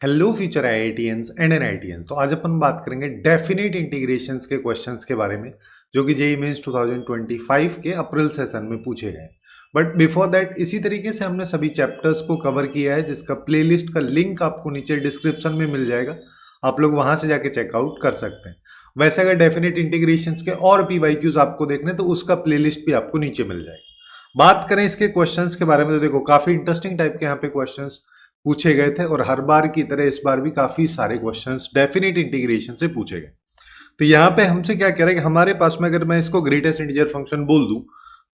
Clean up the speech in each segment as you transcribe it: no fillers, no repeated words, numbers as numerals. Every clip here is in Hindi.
Hello future IITians and NITians. तो आज अपन बात करेंगे डेफिनेट इंटीग्रेशंस के क्वेश्चंस के बारे में जो कि जेईई मेंस 2025 के अप्रैल सेशन में पूछे गए। बट बिफोर दैट इसी तरीके से हमने सभी चैप्टर्स को कवर किया है जिसका प्लेलिस्ट का लिंक आपको नीचे डिस्क्रिप्शन में मिल जाएगा। आप लोग वहां से जाके चेकआउट कर सकते हैं। वैसे अगर डेफिनेट इंटीग्रेशंस के और पीवाईक्यूज आपको देखने तो उसका प्लेलिस्ट भी आपको नीचे मिल जाएगा। बात करें इसके क्वेश्चंस के बारे में तो देखो काफी इंटरेस्टिंग टाइप के यहाँ पे क्वेश्चंस पूछे गए थे और हर बार की तरह इस बार भी काफी सारे क्वेश्चंस डेफिनेट इंटीग्रेशन से पूछे गए। तो यहाँ पे हमसे क्या कह रहा है कि हमारे पास में अगर मैं इसको ग्रेटेस्ट इंटीजर फंक्शन बोल दूं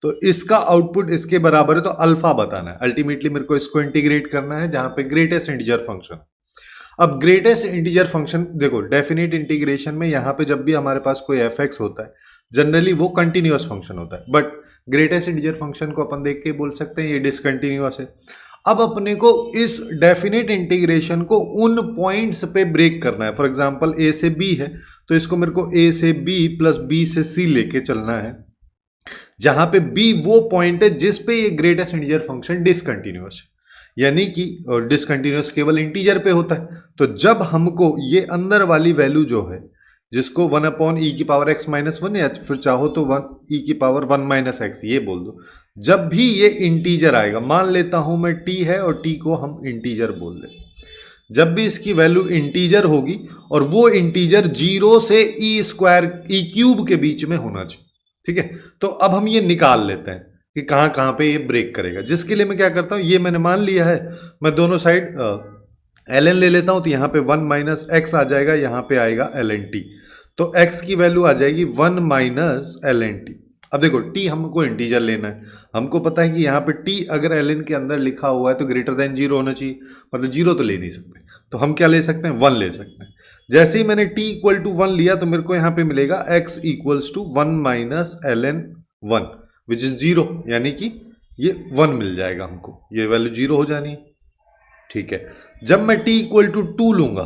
तो इसका आउटपुट इसके बराबर है, तो अल्फा बताना है। अल्टीमेटली मेरे को इसको इंटीग्रेट करना है जहां पे ग्रेटेस्ट इंटीजर फंक्शन। अब ग्रेटेस्ट इंटीजर फंक्शन देखो डेफिनेट इंटीग्रेशन में यहाँ पे जब भी हमारे पास कोई एफ एक्स होता है जनरली वो कंटिन्यूअस फंक्शन होता है, बट ग्रेटेस्ट इंटीजर फंक्शन को अपन देख के बोल सकते हैं ये डिसकंटिन्यूअस है। अब अपने को इस डेफिनेट इंटीग्रेशन को उन पॉइंट्स पे ब्रेक करना है। फॉर एग्जांपल ए से बी है तो इसको मेरे को ए से बी प्लस बी से सी लेके चलना है जहां पे बी वो पॉइंट है जिस पे ये ग्रेटेस्ट इंटीजर फंक्शन डिसकंटिन्यूअस है, यानी कि डिसकंटिन्यूअस केवल इंटीजर पे होता है। तो जब हमको ये अंदर वाली वैल्यू जो है जिसको 1/e की पावर x माइनस वन या फिर चाहो तो 1e की पावर 1 माइनस एक्स ये बोल दो, जब भी ये इंटीजर आएगा, मान लेता हूं मैं t है और t को हम इंटीजर बोल दें, जब भी इसकी वैल्यू इंटीजर होगी और वो इंटीजर 0 से e स्क्वायर e क्यूब के बीच में होना चाहिए। ठीक है, तो अब हम ये निकाल लेते हैं कि कहां कहां पे ये ब्रेक करेगा। जिसके लिए मैं क्या करता हूं, ये मैंने मान लिया है, मैं दोनों साइड ln ले लेता हूं तो यहाँ पे 1 माइनस एक्स आ जाएगा, यहाँ पे आएगा ln t, तो x की वैल्यू आ जाएगी 1 माइनस ln t। अब देखो t हमको इंटीजर लेना है, हमको पता है कि यहाँ पे t अगर ln के अंदर लिखा हुआ है तो ग्रेटर देन 0 होना चाहिए, मतलब 0 तो ले नहीं सकते, तो हम क्या ले सकते हैं 1 ले सकते हैं। जैसे ही मैंने t इक्वल टू 1 लिया तो मेरे को यहाँ पे मिलेगा x equals to 1 minus ln 1 which is 0, यानी कि ये 1 मिल जाएगा हमको, ये वैल्यू 0 हो जानी है। ठीक है, जब मैं t इक्वल टू 2 लूंगा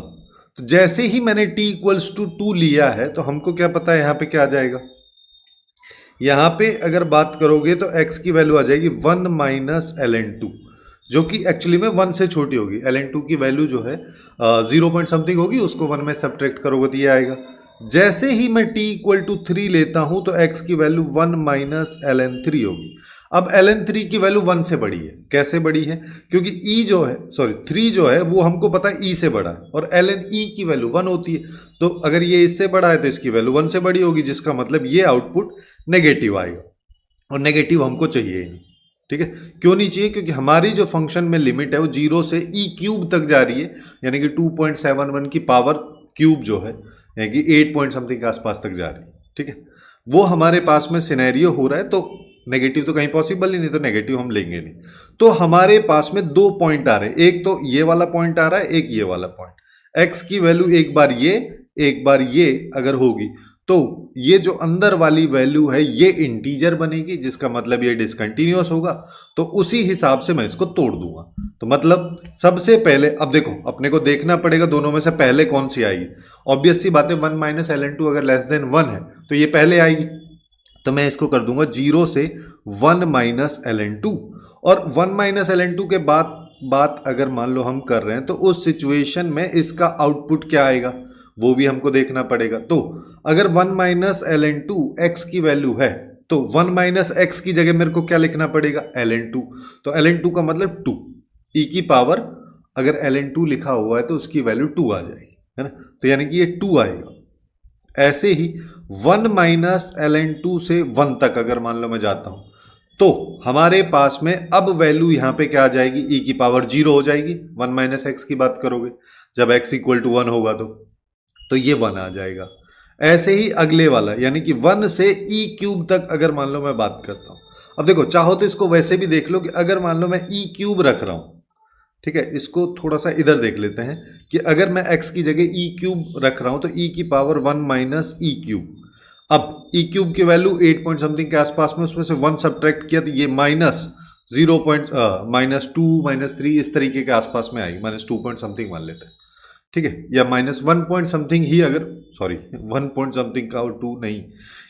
तो जैसे ही मैंने t इक्वल्स टू 2 लिया है तो हमको क्या पता है यहाँ पे क्या आ जाएगा, यहाँ पे अगर बात करोगे तो x की वैल्यू आ जाएगी 1 माइनस ln 2, जो कि एक्चुअली में 1 से छोटी होगी। ln 2 की वैल्यू जो है 0 पॉइंट समथिंग होगी, उसको 1 में सब्ट्रैक्ट करोगे तो ये आएगा। जैसे ही मैं t इक्वल टू 3 लेता हूं तो x की वैल्यू 1 माइनस ln 3 होगी। अब ln 3 की वैल्यू 1 से बड़ी है, कैसे बड़ी है, क्योंकि e जो है 3 जो है वो हमको पता है e से बड़ा है और ln e की वैल्यू 1 होती है, तो अगर ये इससे बड़ा है तो इसकी वैल्यू 1 से बड़ी होगी, जिसका मतलब ये आउटपुट नेगेटिव आएगा और नेगेटिव हमको चाहिए ही नहीं। ठीक है, क्यों नहीं चाहिए, क्योंकि हमारी जो फंक्शन में लिमिट है वो 0 से e क्यूब तक जा रही है, यानी कि 2.71 की पावर क्यूब जो है यानी कि 8 पॉइंट समथिंग के आसपास तक जा रही है। ठीक है, वो हमारे पास में सिनेरियो हो रहा है, तो नेगेटिव तो कहीं पॉसिबल ही नहीं, तो नेगेटिव हम लेंगे नहीं। तो हमारे पास में 2 पॉइंट आ रहे हैं, एक तो ये वाला पॉइंट आ रहा है, एक ये वाला पॉइंट। x की वैल्यू एक बार ये अगर होगी तो ये जो अंदर वाली वैल्यू है ये इंटीजर बनेगी, जिसका मतलब ये डिसकंटिन्यूअस होगा, तो उसी हिसाब से मैं इसको तोड़ दूंगा। तो मतलब सबसे पहले अब देखो अपने को देखना पड़ेगा दोनों में से पहले कौन सी आएगी। ऑब्वियस सी बात है 1 माइनस ln 2 अगर लेस देन 1 है तो ये पहले आएगी, तो मैं इसको कर दूंगा 0 से 1 माइनस ln 2, और 1 माइनस ln 2 के बात अगर मान लो हम कर रहे हैं तो उस सिचुएशन में इसका आउटपुट क्या आएगा वो भी हमको देखना पड़ेगा। तो अगर 1 माइनस ln 2 x की वैल्यू है तो 1 माइनस x की जगह मेरे को क्या लिखना पड़ेगा ln 2, तो ln 2 का मतलब 2 e की पावर, अगर ln 2 लिखा हुआ है तो उसकी वैल्यू 2 आ जाएगी, है ना, तो यानी कि ये 2 आएगा। ऐसे ही 1 माइनस ln 2 से 1 तक अगर मान लो मैं जाता हूं तो हमारे पास में अब वैल्यू यहां पे क्या आ जाएगी, e की पावर 0 हो जाएगी। 1 माइनस एक्स की बात करोगे जब x इक्वल टू 1 होगा तो ये 1 आ जाएगा। ऐसे ही अगले वाला यानी कि 1 से e क्यूब तक अगर मान लो मैं बात करता हूं, अब देखो चाहो तो इसको वैसे भी देख लो कि अगर मान लो मैं e क्यूब रख रहा हूं, ठीक है, इसको थोड़ा सा इधर देख लेते हैं कि अगर मैं x की जगह e क्यूब रख रहा हूं तो e की पावर 1 माइनस e क्यूब, अब e क्यूब की वैल्यू 8 पॉइंट समथिंग के आसपास में, उसमें से 1 सब्ट्रैक्ट किया तो ये माइनस 0 पॉइंट माइनस 2 माइनस 3 इस तरीके के आसपास में आएगी, माइनस 2 पॉइंट समथिंग मान लेते हैं। ठीक है, या माइनस 1 पॉइंट समथिंग ही, अगर 1 पॉइंट समथिंग का और 2 नहीं,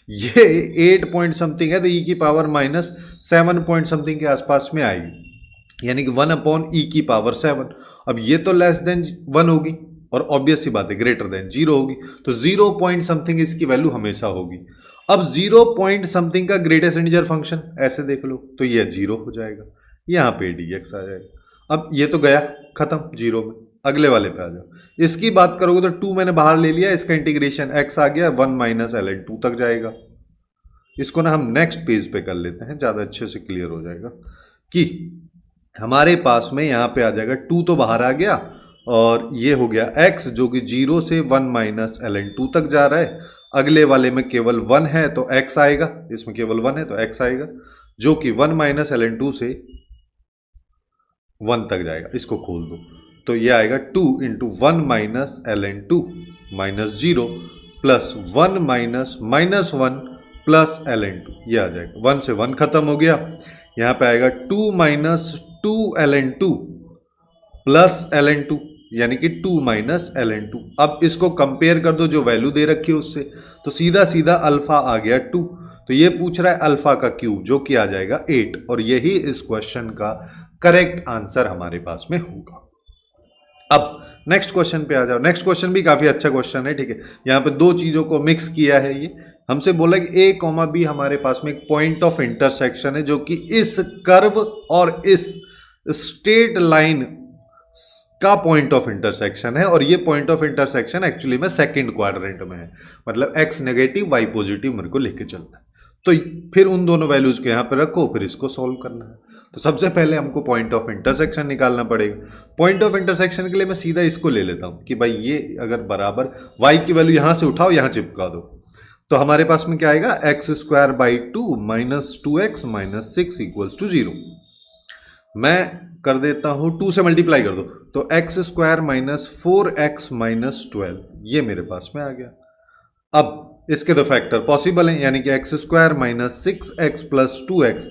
ये 8 पॉइंट समथिंग है तो e की पावर माइनस 7 पॉइंट समथिंग के आसपास में आएगी, यानी कि 1 अपॉन e की पावर 7, अब ये तो लेस देन 1 होगी और ऑब्वियस सी बात है ग्रेटर देन 0 होगी, तो 0 पॉइंट समथिंग इसकी वैल्यू हमेशा होगी। अब 0 पॉइंट समथिंग का ग्रेटेस्ट इंटीजर फंक्शन ऐसे देख लो तो ये 0 हो जाएगा, यहाँ पे dx आ जाएगा। अब ये तो गया खत्म 0 में, अगले वाले पे आ जाओ। इसकी बात करोगे तो 2 मैंने बाहर ले लिया, इसका इंटीग्रेशन x आ गया 1 माइनस ln 2 तक जाएगा। इसको ना हम नेक्स्ट पेज पे कर लेते हैं, ज्यादा अच्छे से क्लियर हो जाएगा कि हमारे पास में यहां पे आ जाएगा 2 तो बाहर आ गया और ये हो गया x जो कि 0 से 1 माइनस ln 2 तक जा रहा है। अगले वाले में केवल 1 है तो x आएगा, इसमें केवल 1 है तो x आएगा जो कि 1 माइनस ln 2 से 1 तक जाएगा। इसको खोल दो तो ये आएगा 2 into 1 minus ln 2 minus 0 plus 1 minus minus 1 plus ln 2, ये आ जाएगा 1 से 1 खत्म हो गया। यहाँ पे आएगा 2 माइनस 2 ln 2 प्लस ln 2 यानी कि 2 माइनस ln 2। अब इसको कंपेयर कर दो जो वैल्यू दे रखी है उससे, तो सीधा सीधा अल्फा आ गया 2, तो ये पूछ रहा है अल्फा का क्यूब जो कि आ जाएगा 8, और यही इस क्वेश्चन का करेक्ट आंसर हमारे पास में होगा। अब नेक्स्ट क्वेश्चन पे आ जाओ। नेक्स्ट क्वेश्चन भी काफी अच्छा क्वेश्चन है, ठीक है। यहाँ पे दो चीजों को मिक्स किया है, ये हमसे बोला कि a कॉमा बी हमारे पास में एक पॉइंट ऑफ इंटरसेक्शन है जो कि इस कर्व और इस स्ट्रेट लाइन का पॉइंट ऑफ इंटरसेक्शन है, और ये पॉइंट ऑफ इंटरसेक्शन एक्चुअली में सेकंड क्वाड्रेंट में है, मतलब x नेगेटिव y पॉजिटिव मेरे को लेके चलना है। तो फिर उन दोनों वैल्यूज को यहाँ पे रखो, फिर इसको सॉल्व करना है। तो सबसे पहले हमको पॉइंट ऑफ इंटरसेक्शन निकालना पड़ेगा। पॉइंट ऑफ इंटरसेक्शन के लिए मैं सीधा इसको ले लेता हूं कि भाई ये अगर बराबर y की वैल्यू यहां से उठाओ यहां चिपका दो, तो हमारे पास में क्या आएगा x square by 2 minus 2x minus 6 equals to 0। मैं कर देता हूं 2 से मल्टीप्लाई कर दो तो x square minus 4x minus 12 ये मेरे पास में आ गया। अब इसके दो फैक्टर पॉसिबल हैं, यानी कि x square minus 6x plus 2x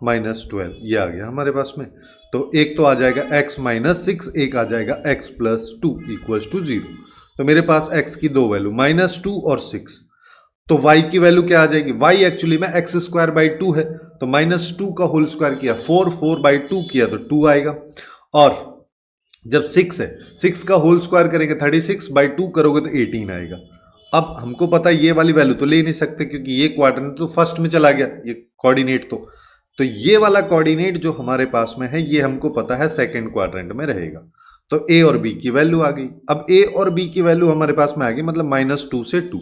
minus 12 ये आ गया हमारे पास में। तो एक तो आ जाएगा x माइनस 6, एक आ जाएगा x प्लस 2 इक्वल्स टू 0। तो मेरे पास x की दो वैल्यू माइनस 2 और 6, तो y की वैल्यू क्या आ जाएगी, y एक्चुअली में एक्स स्क्वायर बाई 2 है, तो माइनस 2 का होल स्क्वायर किया 4 बाई 2 किया तो 2 आएगा। और जब 6 है 6 का होल स्क्वायर करेंगे 36 बाई 2 करोगे तो 18 आएगा। अब हमको पता है ये वाली वैल्यू तो ले नहीं सकते क्योंकि ये क्वाड्रेंट तो फर्स्ट में चला गया, ये कोऑर्डिनेट तो ये वाला कोऑर्डिनेट जो हमारे पास में है ये हमको पता है सेकंड क्वाड्रेंट में रहेगा। तो a और b की वैल्यू आ गई। अब a और b की वैल्यू हमारे पास में आ गई, मतलब माइनस 2 से 2,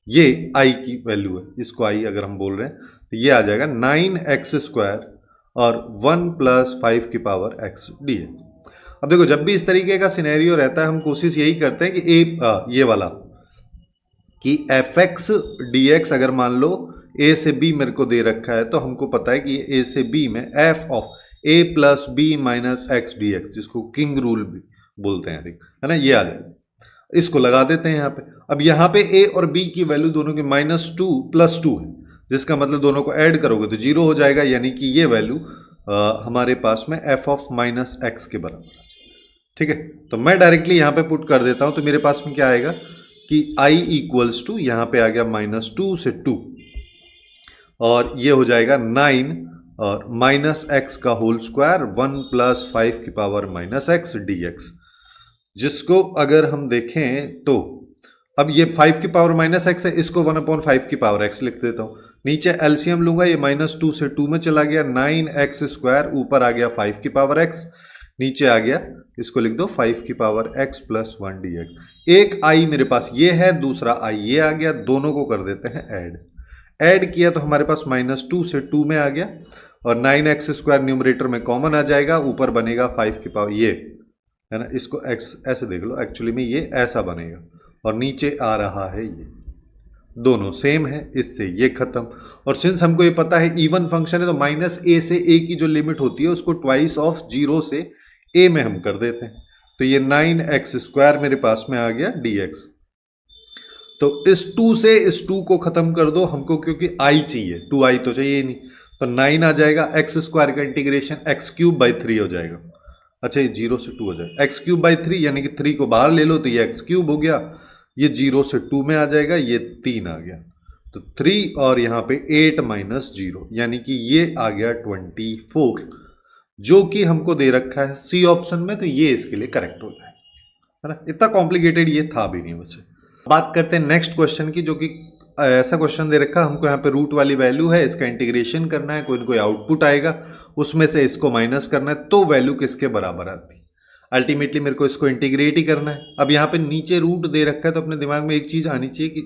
ये i की वैल्यू है, इसको i अगर हम बोल रहे हैं तो ये आ जाएगा 9x स्क्वायर और 1 प्लस 5 की पावर x dx। अब देखो जब भी इस तरीके का सिनेरियो रहता है हम कोशिश यही करते हैं कि ये वाला कि fx dx अगर मान लो a से b मेरे को दे रखा है तो हमको पता है कि a से b में f of a plus b minus x d x, जिसको किंग रूल भी बोलते हैं, है ना, ये आ जाएगा। इसको लगा देते हैं यहाँ पे। अब यहाँ पे a और b की वैल्यू दोनों की माइनस 2 प्लस 2 है, जिसका मतलब दोनों को ऐड करोगे तो 0 हो जाएगा, यानी कि ये वैल्यू हमारे पास में f ऑफ माइनस एक्स के बराबर है। ठीक है, तो मैं डायरेक्टली यहाँ पे पुट कर देता हूँ, तो मेरे पास में क्या आएगा कि i इक्वल्स टू यहाँ पे आ गया माइनस 2 से 2 और ये हो जाएगा 9 और माइनस एक्स का होल स्क्वायर 1 प्लस 5 की power minus x d x, जिसको अगर हम देखें तो अब ये 5 की पावर माइनस एक्स है, इसको 1/5 की पावर एक्स लिख देता हूँ। नीचे एलसीएम लूंगा, ये माइनस 2 से 2 में चला गया, 9x स्क्वायर ऊपर आ गया 5 की पावर एक्स, नीचे आ गया, इसको लिख दो 5 की power x plus 1 D x. एक i मेरे पास ये है, दूसरा i ये आ गया, दोनों को कर देते हैं ऐड किया तो हमारे पास माइनस 2 से 2 में आ गया और 9x स्क्वायर न्यूमरेटर में कॉमन आ जाएगा, ऊपर बनेगा 5 की पावर ये है ना, इसको x ऐसे देख लो, एक्चुअली में ये ऐसा बनेगा और नीचे आ रहा है ये, दोनों सेम है, इससे ये खत्म। और सिंस हमको ये पता है इवन फंक्शन है तो माइनस a से a की जो लिमिट होती है उसको ट्वाइस ऑफ 0 से a में हम कर देते हैं, तो ये 9x स्क्वायर मेरे पास में आ गया dx। तो इस 2 से इस 2 को खत्म कर दो हमको, क्योंकि i चाहिए, 2i तो चाहिए नहीं, तो 9 आ जाएगा, x स्क्वायर का इंटीग्रेशन x क्यूब बाई 3 हो जाएगा। अच्छा ये 0 से 2 हो जाएगा, x क्यूब बाई 3 यानी कि 3 को बाहर ले लो तो ये x क्यूब हो गया, ये 0 से 2 में आ जाएगा, ये 3 आ गया, तो 3 और यहाँ पे 8 माइनस 0 यानी कि ये आ गया 24। जो कि हमको दे रखा है सी ऑप्शन में, तो ये इसके लिए करेक्ट हो जाएगा, है ना। इतना कॉम्प्लिकेटेड ये था भी नहीं वैसे। बात करते हैं नेक्स्ट क्वेश्चन की, जो कि ऐसा क्वेश्चन दे रखा है हमको, यहाँ पे रूट वाली वैल्यू है, इसका इंटीग्रेशन करना है, कोई ना कोई आउटपुट आएगा, उसमें से इसको माइनस करना है, तो वैल्यू किसके बराबर आती है। अल्टीमेटली मेरे को इसको इंटीग्रेट ही करना है। अब यहाँ पे नीचे रूट दे रखा है, तो अपने दिमाग में एक चीज आनी चाहिए कि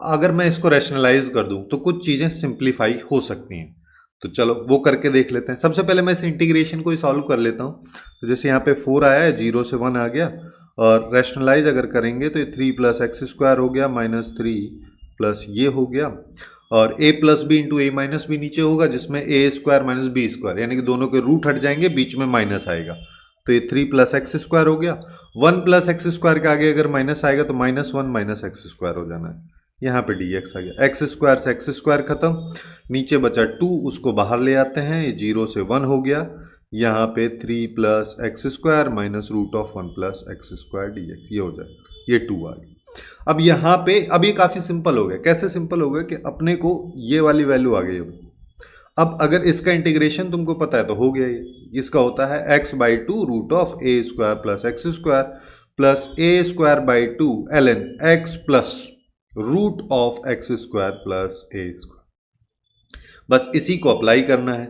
अगर मैं इसको रैशनलाइज कर दूं तो कुछ चीजें सिंप्लीफाई हो सकती हैं। तो चलो वो करके देख लेते हैं। सबसे पहले मैं इस इंटीग्रेशन को ही सॉल्व कर लेता हूँ। तो जैसे यहाँ पे 4 आया है, 0 से 1 आ गया, और रैशनलाइज अगर करेंगे तो ये 3 प्लस एक्स स्क्वायर हो गया माइनस 3 प्लस ये हो गया, और a plus b into a minus b नीचे होगा, जिसमें a square minus b square, यानी कि दोनों के रूट हट जाएंगे, बीच में माइनस आएगा, तो ये 3 प्लस एक्स स्क्वायर हो गया। 1 प्लस एक्स स्क्वायर के आगे अगर माइनस आएगा तो माइनस 1 माइनस एक्स स्क्वायर हो जाना है। यहाँ पे dx आ गया, एक्स स्क्वायर से एक्स स्क्वायर खत्म, नीचे बचा 2, उसको बाहर ले आते हैं, ये 0 से 1 हो गया, यहाँ पे 3 plus x square minus root of 1 plus x square dx, ये हो जाएगा, ये 2 आ गया। अब यहाँ पे अब ये काफ़ी सिंपल हो गया। कैसे सिंपल हो गया कि अपने को ये वाली वैल्यू आ गई। अब अगर इसका इंटीग्रेशन तुमको पता है तो हो गया ये। इसका होता है x/2 root of a square plus x square plus a square by 2 ln x plus root of x square plus a square. बस इसी को अप्लाई करना है।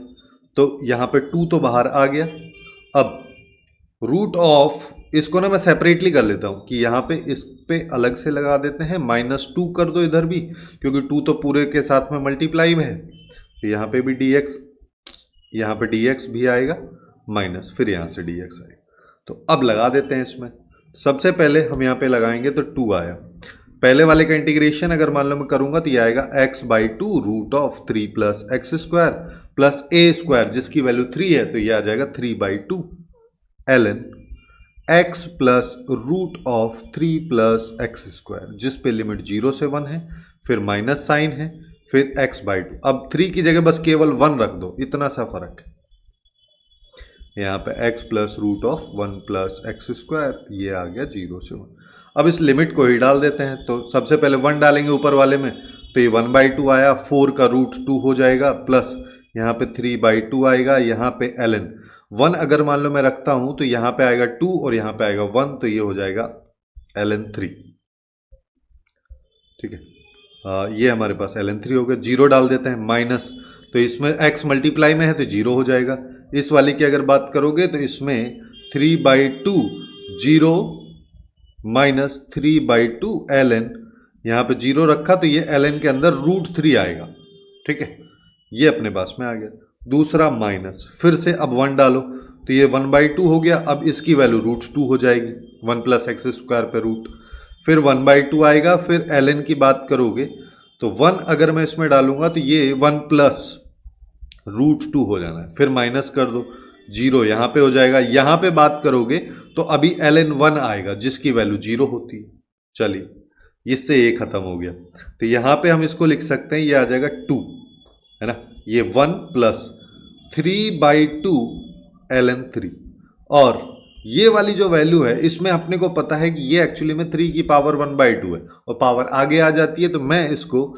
तो यहाँ पे 2 तो बाहर आ गया। अब रूट ऑफ, इसको ना मैं सेपरेटली कर लेता हूँ कि यहाँ पे इस पे अलग से लगा देते हैं, -2 कर दो इधर भी, क्योंकि 2 तो पूरे के साथ में मल्टीप्लाई में है। तो यहाँ पे भी dx, यहाँ पे dx भी आएगा माइनस, फिर यहाँ से dx आएगा। तो अब लगा देते हैं इसमें। सबसे पहले हम यहाँ पे लगाएंगे तो 2 आया। पहले वाले का इंटीग्रेशन अगर मान लो मैं करूँगा तो ये आएगा x/2 root of 3 plus x square plus a square, जिसकी वैल्यू 3 है, तो ये आ जाएगा 3/2 ln x plus root of 3 plus x square, जिस पे लिमिट 0 से 1 है, फिर माइनस साइन है, फिर x/2। अब 3 की जगह बस केवल 1 रख दो, इतना सा फर्क है। यहाँ पे x plus root of 1 plus x square, ये आ गया 0 से 1। अब इस लिमिट को ही डाल देते हैं। तो सबसे पहले 1 डालेंगे ऊपर वाले में, तो ये 1/2 आया, 4 का रूट 2 हो जाएगा, प्लस यहाँ पे 3/2 आएगा, यहाँ पे ln 1 अगर मान लो मैं रखता हूँ तो यहाँ पे आएगा 2 और यहाँ पे आएगा 1, तो ये हो जाएगा ln 3। ठीक है, ये हमारे पास ln 3 हो गया। 0 डाल देते हैं, माइनस, तो इसमें x मल्टीप्लाई में है तो 0 हो जाएगा। इस वाले की अगर बात करोगे तो इसमें 3/2 0 माइनस 3/2 ln, यहाँ पे 0 रखा तो ये ln के अंदर रूट 3 आएगा। ठीक है, ये अपने पास में आ गया। दूसरा माइनस, फिर से अब 1 डालो तो ये 1/2 हो गया। अब इसकी वैल्यू रूट 2 हो जाएगी, 1 प्लस एक्स स्क्वायर पे रूट, फिर 1/2 आएगा। फिर ln की बात करोगे तो 1 अगर मैं इसमें डालूंगा तो ये 1 प्लस रूट 2 हो जाना है, फिर माइनस कर दो, 0 यहाँ पे हो जाएगा। यहाँ पे बात करोगे तो अभी ln 1 आएगा, जिसकी वैल्यू 0 होती है। चलिए, इससे ये खत्म हो गया। तो यहाँ पे हम इसको लिख सकते हैं, ये आ जाएगा 2, है ना, ये 1 प्लस 3/2 ln 3। और ये वाली जो वैल्यू है, इसमें अपने को पता है कि ये एक्चुअली में 3 की पावर 1/2 है, और पावर आगे आ जाती है, तो मैं इसको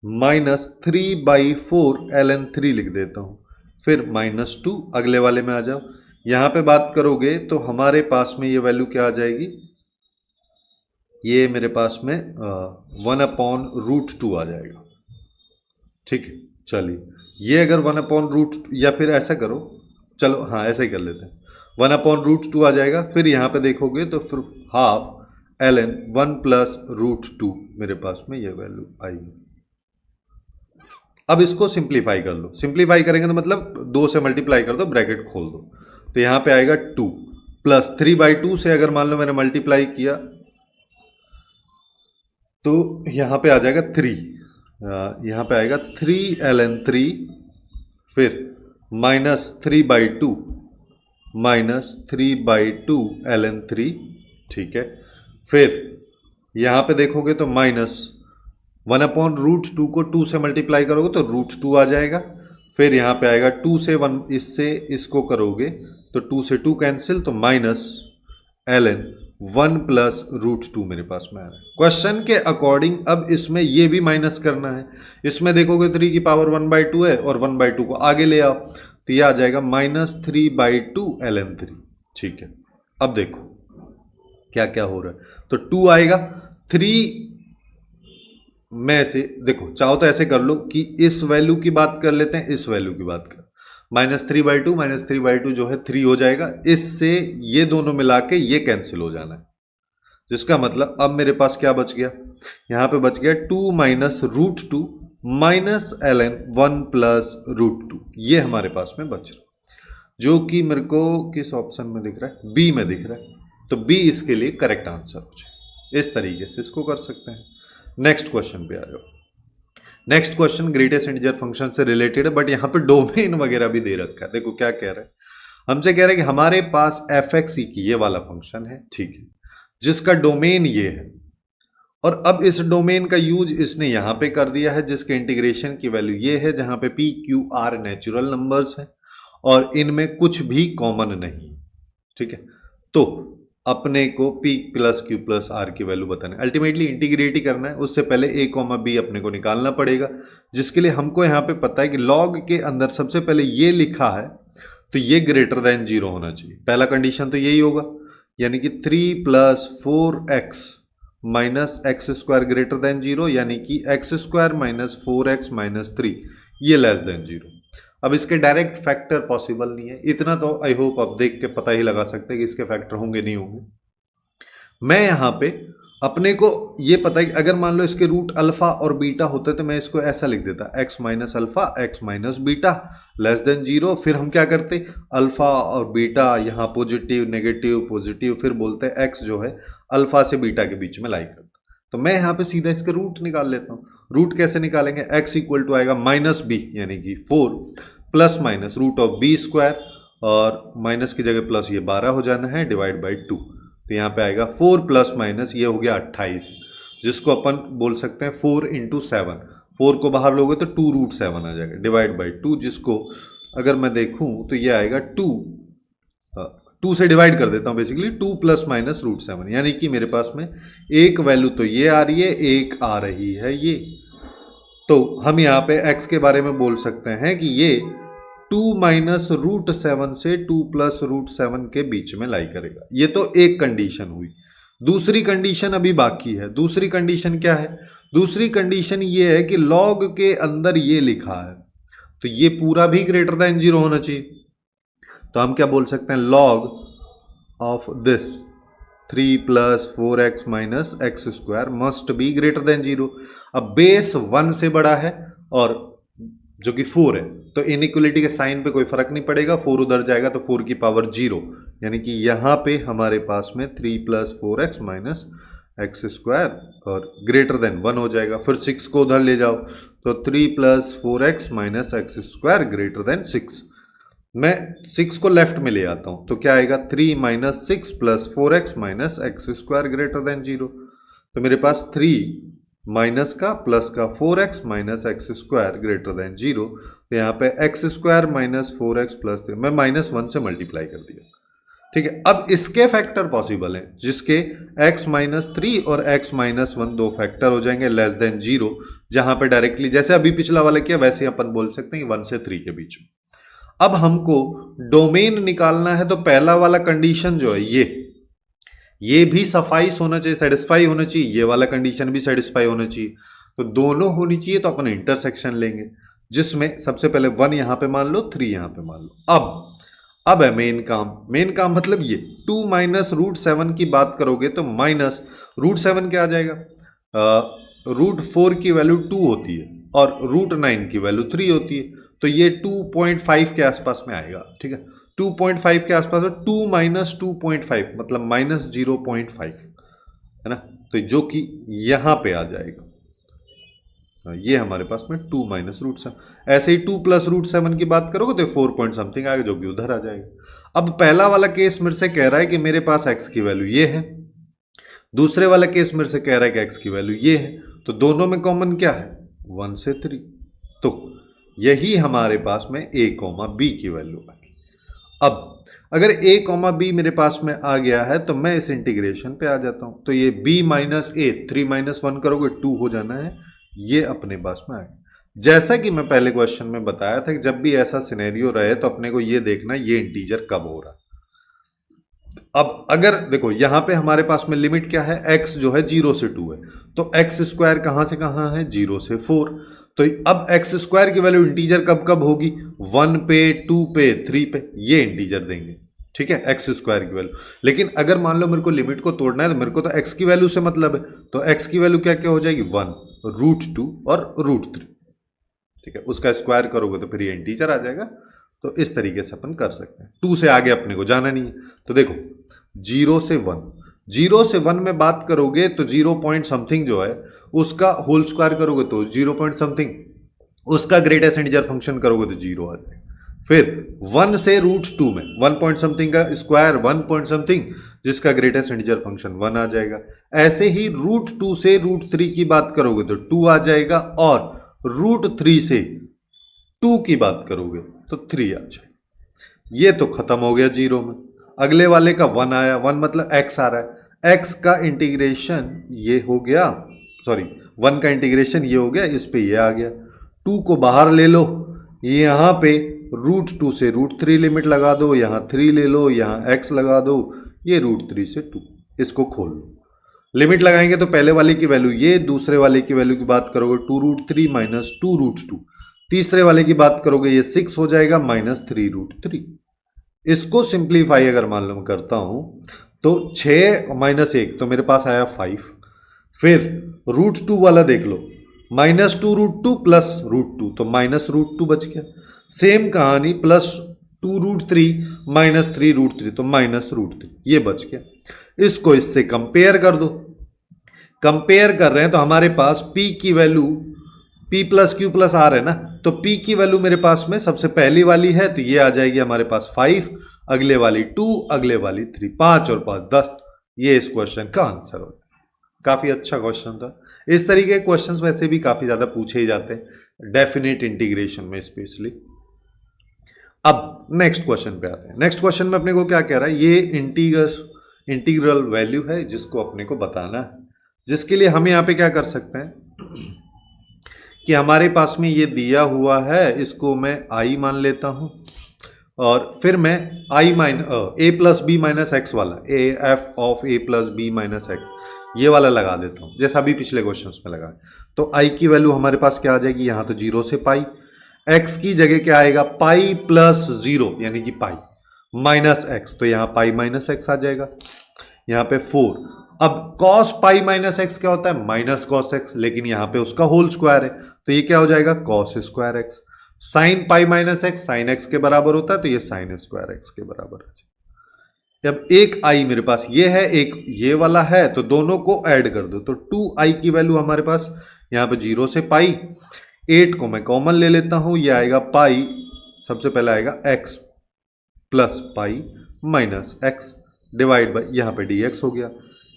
-3/4 ln 3 लिख देता हूँ। फिर -2 अगले वाले में आ जाओ। यहाँ पे बात करोगे तो हमारे पास में ये वैल्यू क्या आ जाएगी, ये मेरे पास में 1/√2 आ जाएगा। ठीक है, चलिए, ये अगर 1/√, या फिर ऐसा करो, चलो हाँ ऐसा ही कर लेते हैं, 1/√2 आ जाएगा। फिर यहाँ पे देखोगे तो फिर हाफ ln 1 प्लस √2 मेरे पास में ये वैल्यू आएगी। अब इसको सिंप्लीफाई कर लो। सिंप्लीफाई करेंगे तो मतलब 2 से मल्टीप्लाई कर दो, ब्रैकेट खोल दो, तो यहाँ पे आएगा 2 प्लस 3/2 से अगर मान लो मैंने मल्टीप्लाई किया तो यहाँ पे आ जाएगा 3, यहाँ पे आएगा 3 ln 3, फिर -3/2 -3/2 ln 3। ठीक है, फिर यहाँ पे देखोगे तो माइनस 1/√2 को 2 से मल्टीप्लाई करोगे तो √2 आ जाएगा। फिर यहाँ पे आएगा 2 से 1, इससे इसको करोगे तो 2 से 2 कैंसिल, तो माइनस ln 1 प्लस √2 मेरे पास में आ रहा है। क्वेश्चन के अकॉर्डिंग अब इसमें ये भी माइनस करना है। इसमें देखोगे 3 की पावर 1/2 है और 1/2 को आगे ले आओ, तो यह आ जाएगा -3/2 ln3। ठीक है, अब देखो क्या क्या हो रहा है। तो 2 आएगा, 3 में से देखो, चाहो तो ऐसे कर लो कि इस वैल्यू की बात कर लेते हैं, इस वैल्यू की बात कर, -3/2 जो है 3 हो जाएगा। इससे ये दोनों मिला के ये कैंसिल हो जाना है, जिसका मतलब अब मेरे पास क्या बच गया, यहां पे बच गया 2 - √2 ln 1 + √2। ये हमारे पास में बच रहा है, जो कि मेरे को किस ऑप्शन में दिख रहा है, बी में दिख रहा है। तो बी इसके लिए करेक्ट आंसर हो जाए। इस तरीके से इसको कर सकते हैं। नेक्स्ट क्वेश्चन पे आ जाओ। Next question greatest integer function से रिलेटेड है, बट यहां पे डोमेन वगैरह भी दे रखा है। देखो क्या कह रहा है, हमसे कह रहा है कि हमारे पास fx की ये वाला फंक्शन है, ठीक है, जिसका डोमेन ये है, और अब इस डोमेन का यूज इसने यहां पे कर दिया है, जिसके इंटीग्रेशन की वैल्यू ये है, जहां पे p q r natural numbers हैं और इनमें कुछ भी कॉमन नहीं। ठीक है, तो अपने को p + q + r की वैल्यू बताना है, अल्टीमेटली इंटीग्रेट ही करना है। उससे पहले a, b अपने को निकालना पड़ेगा, जिसके लिए हमको यहां पे पता है कि log के अंदर सबसे पहले ये लिखा है, तो ये ग्रेटर देन 0 होना चाहिए। पहला कंडीशन तो यही होगा, यानी कि 3 + 4x - x² ग्रेटर देन 0, यानी कि x² - 4x - 3 ये लेस देन 0। अब इसके डायरेक्ट फैक्टर पॉसिबल नहीं है, इतना तो आई होप आप देख के पता ही लगा सकते हैं कि इसके फैक्टर होंगे नहीं होंगे। मैं यहां पे अपने को ये पता है कि अगर मान लो इसके रूट अल्फा और बीटा होते तो मैं इसको ऐसा लिख देता, x - alpha x - beta less than 0। फिर हम क्या करते, अल्फा और बीटा यहाँ पॉजिटिव नेगेटिव पॉजिटिव, फिर बोलते हैं x जो है अल्फा से बीटा के बीच में लाई करता। तो मैं यहाँ पे सीधा इसके रूट निकाल लेता हूँ। रूट कैसे निकालेंगे, x = आएगा -b यानी कि 4 ± √b², और माइनस की जगह प्लस ये 12 हो जाना है, /2। तो यहाँ पे आएगा 4 ± ये हो गया 28, जिसको अपन बोल सकते हैं 4 × 7। 4 को बाहर लोगे तो 2√7 आ जाएगा, /2, जिसको अगर मैं देखूं तो ये आएगा 2 से डिवाइड कर देता हूं, बेसिकली 2 ± √7, यानी कि मेरे पास में एक वैल्यू तो ये आ रही है, एक आ रही है ये। तो हम यहाँ पे x के बारे में बोल सकते हैं कि ये 2 - √7 से 2 + √7 के बीच में लाई करेगा। ये तो एक कंडीशन हुई। दूसरी कंडीशन अभी बाकी है। दूसरी कंडीशन क्या है, दूसरी कंडीशन ये है कि log के अंदर ये लिखा है, तो ये पूरा भी ग्रेटर देन 0 होना चाहिए। तो हम क्या बोल सकते हैं, log of this 3 + 4x - x² must be greater than 0। अब बेस 1 से बड़ा है और जो कि 4 है, तो इनइक्वलिटी के साइन पे कोई फर्क नहीं पड़ेगा, 4 उधर जाएगा तो 4 की पावर 0, यानी कि यहां पे हमारे पास में 3 + 4x - x² और ग्रेटर देन 1 हो जाएगा। फिर 6 को उधर ले जाओ तो 3 + 4x - x² ग्रेटर देन 6। मैं 6 को लेफ्ट में ले आता हूं तो क्या आएगा, 3 - 6 + 4x - x² ग्रेटर देन 0। तो मेरे पास 3 माइनस का प्लस का 4x - x² ग्रेटर देन 0। तो यहाँ पे x² - 4x + 3 मैं -1 से मल्टीप्लाई कर दिया। ठीक है, अब इसके फैक्टर पॉसिबल हैं, जिसके x - 3 और x - 1 दो फैक्टर हो जाएंगे लेस देन 0, जहां पे डायरेक्टली जैसे अभी पिछला वाला किया वैसे अपन बोल सकते हैं 1 से 3 के बीच में। अब हमको डोमेन निकालना है, तो पहला वाला कंडीशन जो है ये भी सफाइस होना चाहिए, सेटिस्फाई होना चाहिए, ये वाला कंडीशन भी सेटिस्फाई होना चाहिए। तो दोनों होनी चाहिए, तो अपन इंटरसेक्शन लेंगे, जिसमें सबसे पहले 1 यहां पे मान लो, 3 यहां पे मान लो। अब है मेन काम मतलब ये 2 - √7 की बात करोगे तो -√7 क्या आ जाएगा, √4 की वैल्यू 2 होती है और √9 की वैल्यू 3 होती है, तो ये 2.5 के आसपास में आएगा। ठीक है, 2.5 के आसपास, 2 - 2.5 मतलब -0.5 है ना, तो जो कि यहां पे आ जाएगा, ये हमारे पास में 2 - √7। ऐसे ही 2 + √7 की बात करोगे तो 4 पॉइंट समथिंग आएगा, जो कि उधर आ जाएगा। अब पहला वाला केस मेरे से कह रहा है कि मेरे पास x की वैल्यू ये है, दूसरे वाला केस मेरे से कह रहा है कि x की वैल्यू ये है, तो दोनों में कॉमन क्या है, 1 से 3। तो यही हमारे पास में a, b की वैल्यू आ गई। अब अगर a, b मेरे पास में आ गया है तो मैं इस इंटीग्रेशन पे आ जाता हूं, तो ये b - a 3 - 1 करोगे 2 हो जाना है, ये अपने पास में आ गया। जैसा कि मैं पहले क्वेश्चन में बताया था कि जब भी ऐसा सिनेरियो रहे तो अपने को ये देखना ये इंटीजर कब हो रहा है। अब अगर देखो यहां पे हमारे पास में लिमिट क्या है, x जो है 0 से 2 है, तो एक्स स्क्वायर कहां से कहां है, 0 से 4। तो अब एक्स स्क्वायर की वैल्यू इंटीजर कब कब होगी, 1 पे, 2 पे, 3 पे, ये इंटीजर देंगे, ठीक है, एक्स स्क्वायर की वैल्यू। लेकिन अगर मान लो मेरे को लिमिट को तोड़ना है तो मेरे को तो एक्स की वैल्यू से मतलब है, तो एक्स की वैल्यू क्या क्या हो जाएगी, 1, √2 और √3, ठीक है, उसका स्क्वायर करोगे तो फिर ये इंटीजर आ जाएगा। तो इस तरीके से अपन कर सकते हैं। 2 से आगे अपने को जाना नहीं है। तो देखो 0 से 1, 0 से 1 में बात करोगे तो 0 पॉइंट समथिंग जो है उसका होल स्क्वायर करोगे तो 0 पॉइंट समथिंग, उसका ग्रेटेस्ट इंटीजर फंक्शन करोगे तो 0 आ जाएगा। फिर 1 से √2 में 1 पॉइंट समथिंग का स्क्वायर 1 पॉइंट समथिंग, जिसका ग्रेटेस्ट इंटीजर फंक्शन 1 आ जाएगा। ऐसे ही √2 से √3 की बात करोगे तो 2 आ जाएगा, और √3 से 2 की बात करोगे तो 3 आ जाएगा। ये तो खत्म हो गया 0 में। अगले वाले का 1 आया, 1 मतलब x आ रहा है, x का इंटीग्रेशन ये हो गया, सॉरी 1 का इंटीग्रेशन ये हो गया, इस पे ये आ गया। 2 को बाहर ले लो, यहाँ पे √2 से √3 लिमिट लगा दो, यहाँ 3 ले लो, यहाँ x लगा दो, ये √3 से 2, इसको खोल लो। लिमिट लगाएंगे तो पहले वाले की वैल्यू ये, दूसरे वाले की वैल्यू की बात करोगे 2√3 माइनस 2√2, तीसरे वाले की बात करोगे ये 6 हो जाएगा माइनस 3√3। इसको सिंप्लीफाई अगर मान लो मैं करता हूं तो 6 माइनस 1 तो मेरे पास आया 5। फिर √2 वाला देख लो, माइनस 2√2 प्लस √2 तो माइनस √2 बच गया। सेम कहानी प्लस 2√3 माइनस 3√3 तो माइनस √3, ये बच गया। इसको इससे कंपेयर कर दो, कंपेयर कर रहे हैं तो हमारे पास p की value p plus q plus r है ना, तो p की वैल्यू मेरे पास में सबसे पहली वाली है तो ये आ जाएगी हमारे पास 5, अगले वाली 2, अगले वाली 3, 5 और 5 10। ये इस क्वेश्चन का आंसर हो। काफी अच्छा क्वेश्चन था। इस तरीके के क्वेश्चंस वैसे भी काफी ज्यादा पूछे ही जाते हैं डेफिनेट इंटीग्रेशन में स्पेशली। अब नेक्स्ट क्वेश्चन पे आते हैं। नेक्स्ट क्वेश्चन में अपने को क्या कह रहा है, ये इंटीग्रल वैल्यू है जिसको अपने को बताना है, जिसके लिए हम यहाँ पे क्या कर सकते हैं कि हमारे पास में ये दिया हुआ है, इसको मैं आई मान लेता हूं, और फिर मैं आई a plus b minus x वाला, a f of a plus b minus x ये वाला लगा देता हूं, जैसा अभी पिछले क्वेश्चंस में लगा। तो आई की वैल्यू हमारे पास क्या आ जाएगी, यहां तो 0 से पाई, एक्स की जगह क्या आएगा, पाई प्लस 0 यानी कि पाई माइनस एक्स, तो यहां पाई माइनस एक्स आ जाएगा। यहां पे 4, अब कॉस पाई माइनस एक्स क्या होता है, माइनस कॉस एक्स, लेकिन यहां पे उसका होल स्क्वायर है तो ये क्या हो जाएगा, cos square x. Sine pi minus x sine x के बराबर होता है तो ये साइन स्क्वायर एक्स के बराबर है। जब एक आई मेरे पास ये है, एक ये वाला है, तो दोनों को ऐड कर दो तो 2i की वैल्यू हमारे पास यहां पे 0 से पाई, 8 को मैं कॉमन ले लेता हूं, ये आएगा पाई, सबसे पहले आएगा x plus pi minus x divide by, यहां पे dx हो गया।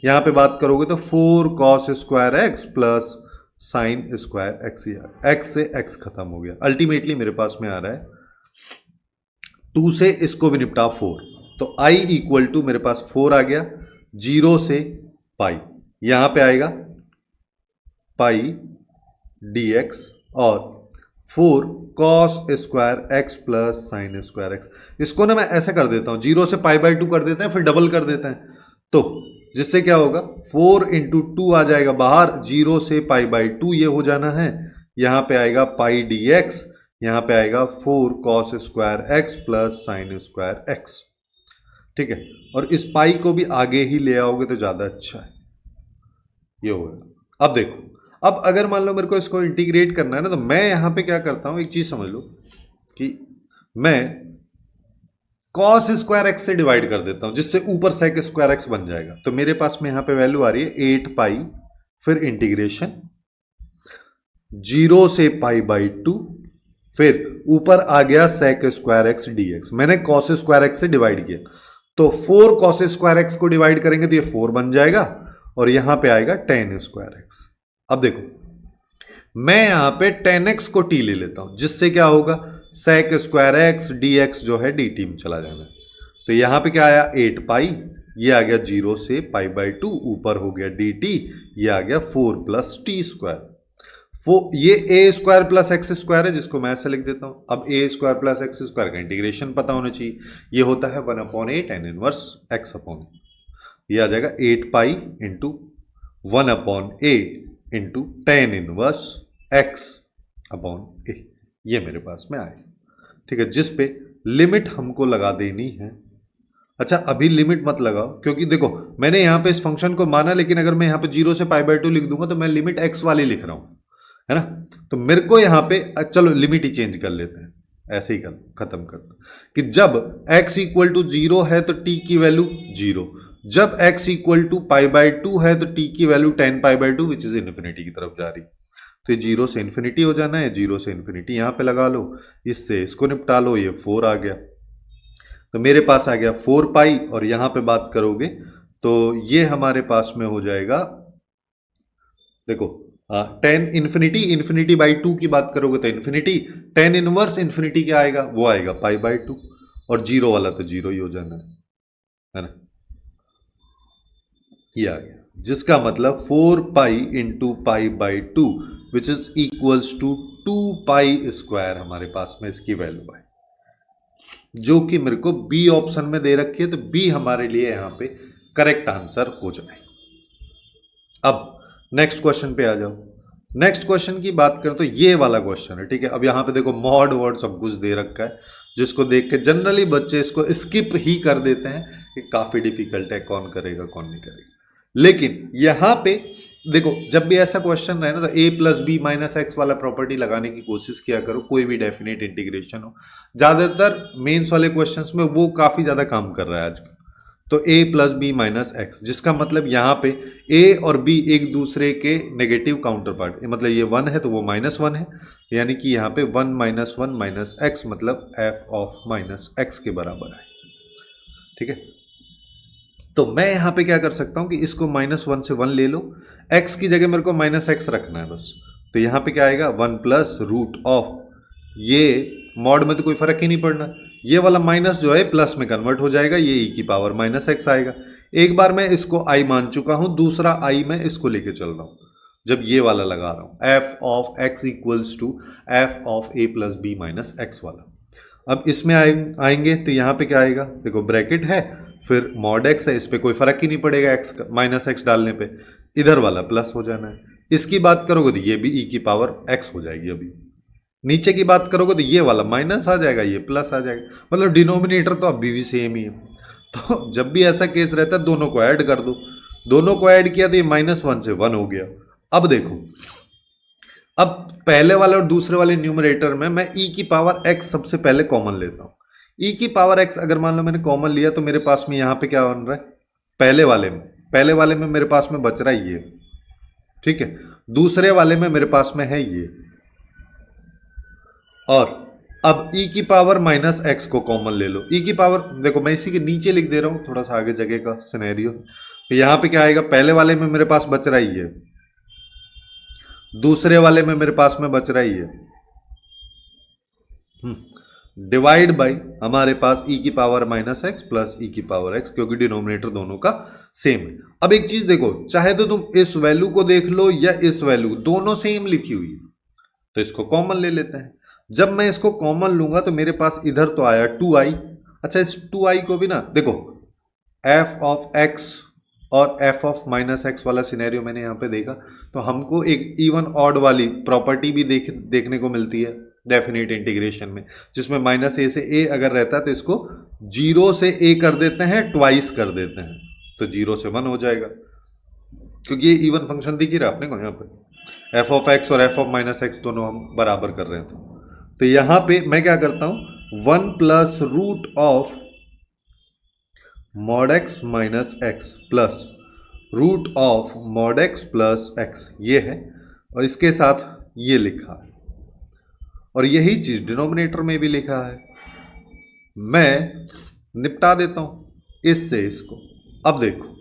यहां पे बात करोगे तो 4 cos square x plus sine square x, x से एक्स खत्म हो गया। अल्टीमेटली मेरे पास में आ रहा है 2 से इसको भी निपटा 4, तो i इक्वल टू मेरे पास 4 आ गया, 0 से पाई, यहां पे आएगा पाई dx और 4 cos square x plus sine square x. इसको ना मैं ऐसा कर देता हूं, 0 से पाई बाई 2 कर देते हैं, फिर डबल कर देते हैं, तो जिससे क्या होगा 4 इंटू 2 आ जाएगा बाहर, 0 से पाई बाई 2 ये हो जाना है, यहां पे आएगा पाई dx, यहां पे आएगा 4 cos square x plus sine square x, ठीक है। और इस पाई को भी आगे ही ले आओगे तो ज्यादा अच्छा है, ये होगा। अब देखो, अब अगर मान लो मेरे को इसको इंटीग्रेट करना है ना, तो मैं यहां पे क्या करता हूं, एक चीज समझ लो कि मैं cos स्क्वायर एक्स से डिवाइड कर देता हूं, जिससे ऊपर sec स्क्वायर एक्स बन जाएगा। तो मेरे पास में यहां पे वैल्यू आ रही है 8 पाई, फिर इंटीग्रेशन 0 से पाई बाई 2, फिर ऊपर आ गया sec स्क्वायर एक्स dx। मैंने cos स्क्वायर एक्स से डिवाइड किया, तो 4 cos स्क्वायर एक्स को डिवाइड करेंगे तो ये 4 बन जाएगा, और यहां पे आएगा tan स्क्वायर एक्स। अब देखो मैं यहां पे tan x को t ले लेता हूं, जिससे क्या होगा sec स्क्वायर एक्स dx जो है dt में चला जाएगा। तो यहां पे क्या आया 8 पाई, ये आ गया 0 से पाई बाई 2, ऊपर हो गया dt, ये आ गया 4 प्लस टी स्क्वायर। वो ये ए स्क्वायर प्लस एक्स स्क्वायर है, जिसको मैं ऐसे लिख देता हूं। अब ए स्क्वायर प्लस एक्स स्क्वायर का इंटीग्रेशन पता होना चाहिए, ये होता है 1/8 tan इनवर्स एक्स अपॉन, ये आ जाएगा 8 pi into 1/8 into tan inverse x upon a, ये मेरे पास में आएगा। ठीक है, जिस पे लिमिट हमको लगा देनी है। अच्छा, अभी लिमिट मत लगाओ, क्योंकि देखो मैंने यहां पे इस फंक्शन को माना, लेकिन अगर मैं यहां पे 0 से π/2 लिख दूंगा तो मैं लिमिट x वाली लिख रहा हूं, है ना। तो मेरे को यहां पे चलो लिमिट ही चेंज कर लेते हैं, ऐसे ही खत्म कर दो कि जब x इक्वल टू 0 है तो t की वैल्यू 0, जब x इक्वल टू π/2 है तो t की value tan π/2 which is infinity की तरफ जा रही। तो ये 0 से इन्फिनिटी हो जाना है, 0 से इन्फिनिटी यहां पे लगा लो, इससे इसको निपटा लो, ये 4 आ गया। तो मेरे पास आ गया 4 पाई, और यहां पे बात करोगे तो ये हमारे पास में हो जाएगा, देखो tan इन्फिनिटी बाई 2 की बात करोगे तो इन्फिनिटी, tan इनवर्स इन्फिनिटी क्या आएगा, वो आएगा π/2, और 0 वाला तो 0 ही हो जाना है ना। ये आ गया, जिसका मतलब 4 pi into π/2 which is equals to 2 pi square हमारे पास में इसकी वैल्यू है, जो कि मेरे को बी ऑप्शन में दे रखी है। तो बी हमारे लिए यहां पे करेक्ट आंसर हो जाए। अब नेक्स्ट क्वेश्चन पे आ जाओ। नेक्स्ट क्वेश्चन की बात करें तो ये वाला क्वेश्चन है, ठीक है। अब यहां पे देखो मॉड वर्ड सब कुछ दे रखा है, जिसको देख के जनरली बच्चे इसको स्किप ही कर देते हैं कि काफी डिफिकल्ट है, कौन करेगा कौन नहीं करेगा। लेकिन यहां पे देखो, जब भी ऐसा क्वेश्चन रहे ना तो a plus b minus x वाला प्रॉपर्टी लगाने की कोशिश किया करो, कोई भी डेफिनेट इंटीग्रेशन हो। ज्यादातर मेंस वाले क्वेश्चंस में वो काफी ज्यादा काम कर रहा है आजकल। तो a plus b minus x, जिसका मतलब यहाँ पे a और b एक दूसरे के नेगेटिव काउंटर पार्ट, मतलब ये 1 है तो वो -1 है, यानी कि यहाँ पे 1 - 1 माइनस एक्स मतलब f ऑफ माइनस एक्स के बराबर है। ठीक है, तो मैं यहाँ पे क्या कर सकता हूँ कि इसको -1 से 1 ले लो, x की जगह मेरे को -x रखना है बस। तो यहाँ पे क्या आएगा 1 प्लस रूट ऑफ, ये मॉड में तो कोई फर्क ही नहीं पड़ना, ये वाला माइनस जो है प्लस में कन्वर्ट हो जाएगा, ये e की पावर -x आएगा। एक बार मैं इसको i मान चुका हूं, दूसरा i मैं इसको लेके चल रहा हूं, जब ये वाला लगा रहा हूं f of x equals to f of a plus b minus x वाला। अब इसमें आएंगे तो यहाँ पे क्या आएगा, देखो ब्रैकेट है, फिर मॉड x है, इस पर कोई फर्क ही नहीं पड़ेगा x का, -x डालने पे इधर वाला प्लस हो जाना है। इसकी बात करोगे तो ये भी e की पावर x हो जाएगी। अभी नीचे की बात करोगे तो ये वाला माइनस आ जाएगा, ये प्लस आ जाएगा, मतलब डिनोमिनेटर तो अभी भी सेम ही है। तो जब भी ऐसा केस रहता है दोनों को ऐड कर दो, दोनों को ऐड किया तो ये -1 से 1 हो गया। अब देखो, अब पहले वाले और दूसरे वाले न्यूमरेटर में मैं e की पावर x सबसे पहले कॉमन लेता हूं। e की पावर x अगर मान लो मैंने कॉमन लिया तो मेरे पास में यहाँ पे क्या बन रहा है, पहले वाले में मेरे पास में बच रहा है ये, ठीक है। दूसरे वाले में मेरे पास में है ये, और अब e की पावर -x को कॉमन ले लो। e की पावर देखो मैं इसी के नीचे लिख दे रहा हूं, थोड़ा सा आगे जगह का सिनेरियो। तो यहां पे क्या आएगा, पहले वाले में मेरे पास बच रहा है ये, दूसरे वाले में मेरे पास में बच रहा है ये, डिवाइड बाई हमारे पास e की पावर -x प्लस e की पावर x, क्योंकि डिनोमिनेटर दोनों का सेम है। अब एक चीज देखो, चाहे तो तुम इस वैल्यू को देख लो या इस वैल्यू, दोनों सेम लिखी हुई है, तो इसको कॉमन ले लेते हैं। जब मैं इसको कॉमन लूंगा तो मेरे पास इधर तो आया 2i। अच्छा, इस 2i को भी ना देखो, f ऑफ x और f ऑफ -x वाला सिनेरियो मैंने यहाँ पे देखा, तो हमको एक इवन ऑड वाली प्रॉपर्टी भी देखने को मिलती है डेफिनेट इंटीग्रेशन में, जिसमें -a से a अगर रहता है तो इसको 0 से a कर देते हैं, ट्वाइस कर देते हैं, तो 0 से 1 हो जाएगा, क्योंकि ये इवन फंक्शन दिख ही रहा अपने को यहाँ पे, f ऑफ x और f ऑफ -x दोनों हम बराबर कर रहे हैं। तो यहां पे मैं क्या करता हूं, 1 plus root of mod x minus x plus root of mod x plus x, ये है, और इसके साथ ये लिखा है, और यही चीज डिनोमिनेटर में भी लिखा है। मैं निपटा देता हूं इससे इसको। अब देखो,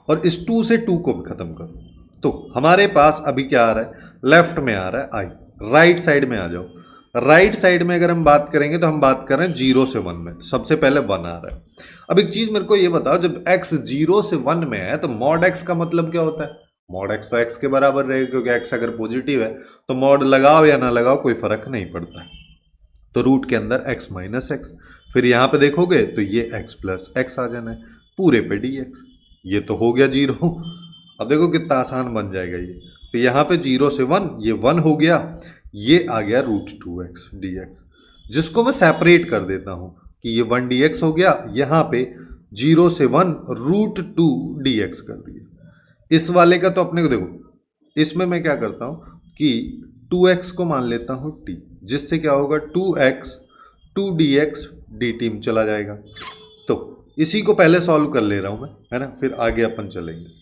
और इस 2 से 2 को भी खत्म करो, तो हमारे पास अभी क्या आ रहा है, लेफ्ट में आ रहा है i, राइट साइड में आ जाओ। राइट साइड में अगर हम बात करेंगे तो हम बात कर रहे हैं 0 से 1 में, सबसे पहले 1 आ रहा है। अब एक चीज मेरे को ये बताओ, जब x 0 से 1 में है तो मॉड x का मतलब क्या होता है, मॉड एक्स तो एक्स के बराबर रहेगा, क्योंकि एक्स अगर पॉजिटिव है तो मॉड लगाओ या ना लगाओ कोई फर्क नहीं पड़ता है। तो रूट के अंदर एक्स माइनस एक्स, फिर यहां पे देखोगे तो ये एक्स प्लस एक्स आ जाना है, पूरे पे डी एक्स, ये तो हो गया जीरो। अब देखो कितना आसान बन जाएगा ये। तो यहाँ पे 0 से 1, ये 1 हो गया, ये आ गया रूट 2x dx, जिसको मैं सेपरेट कर देता हूं कि ये 1 dx हो गया, यहाँ पे 0 से 1 रूट 2 dx कर दिया। इस वाले का तो अपने को देखो, इसमें मैं क्या करता हूं कि 2x को मान लेता हूं t, जिससे क्या होगा 2x 2 dx dt में चला जाएगा। तो इसी को पहले सॉल्व कर ले रहा हूं मैं, है ना, फिर आगे अपन चलेंगे।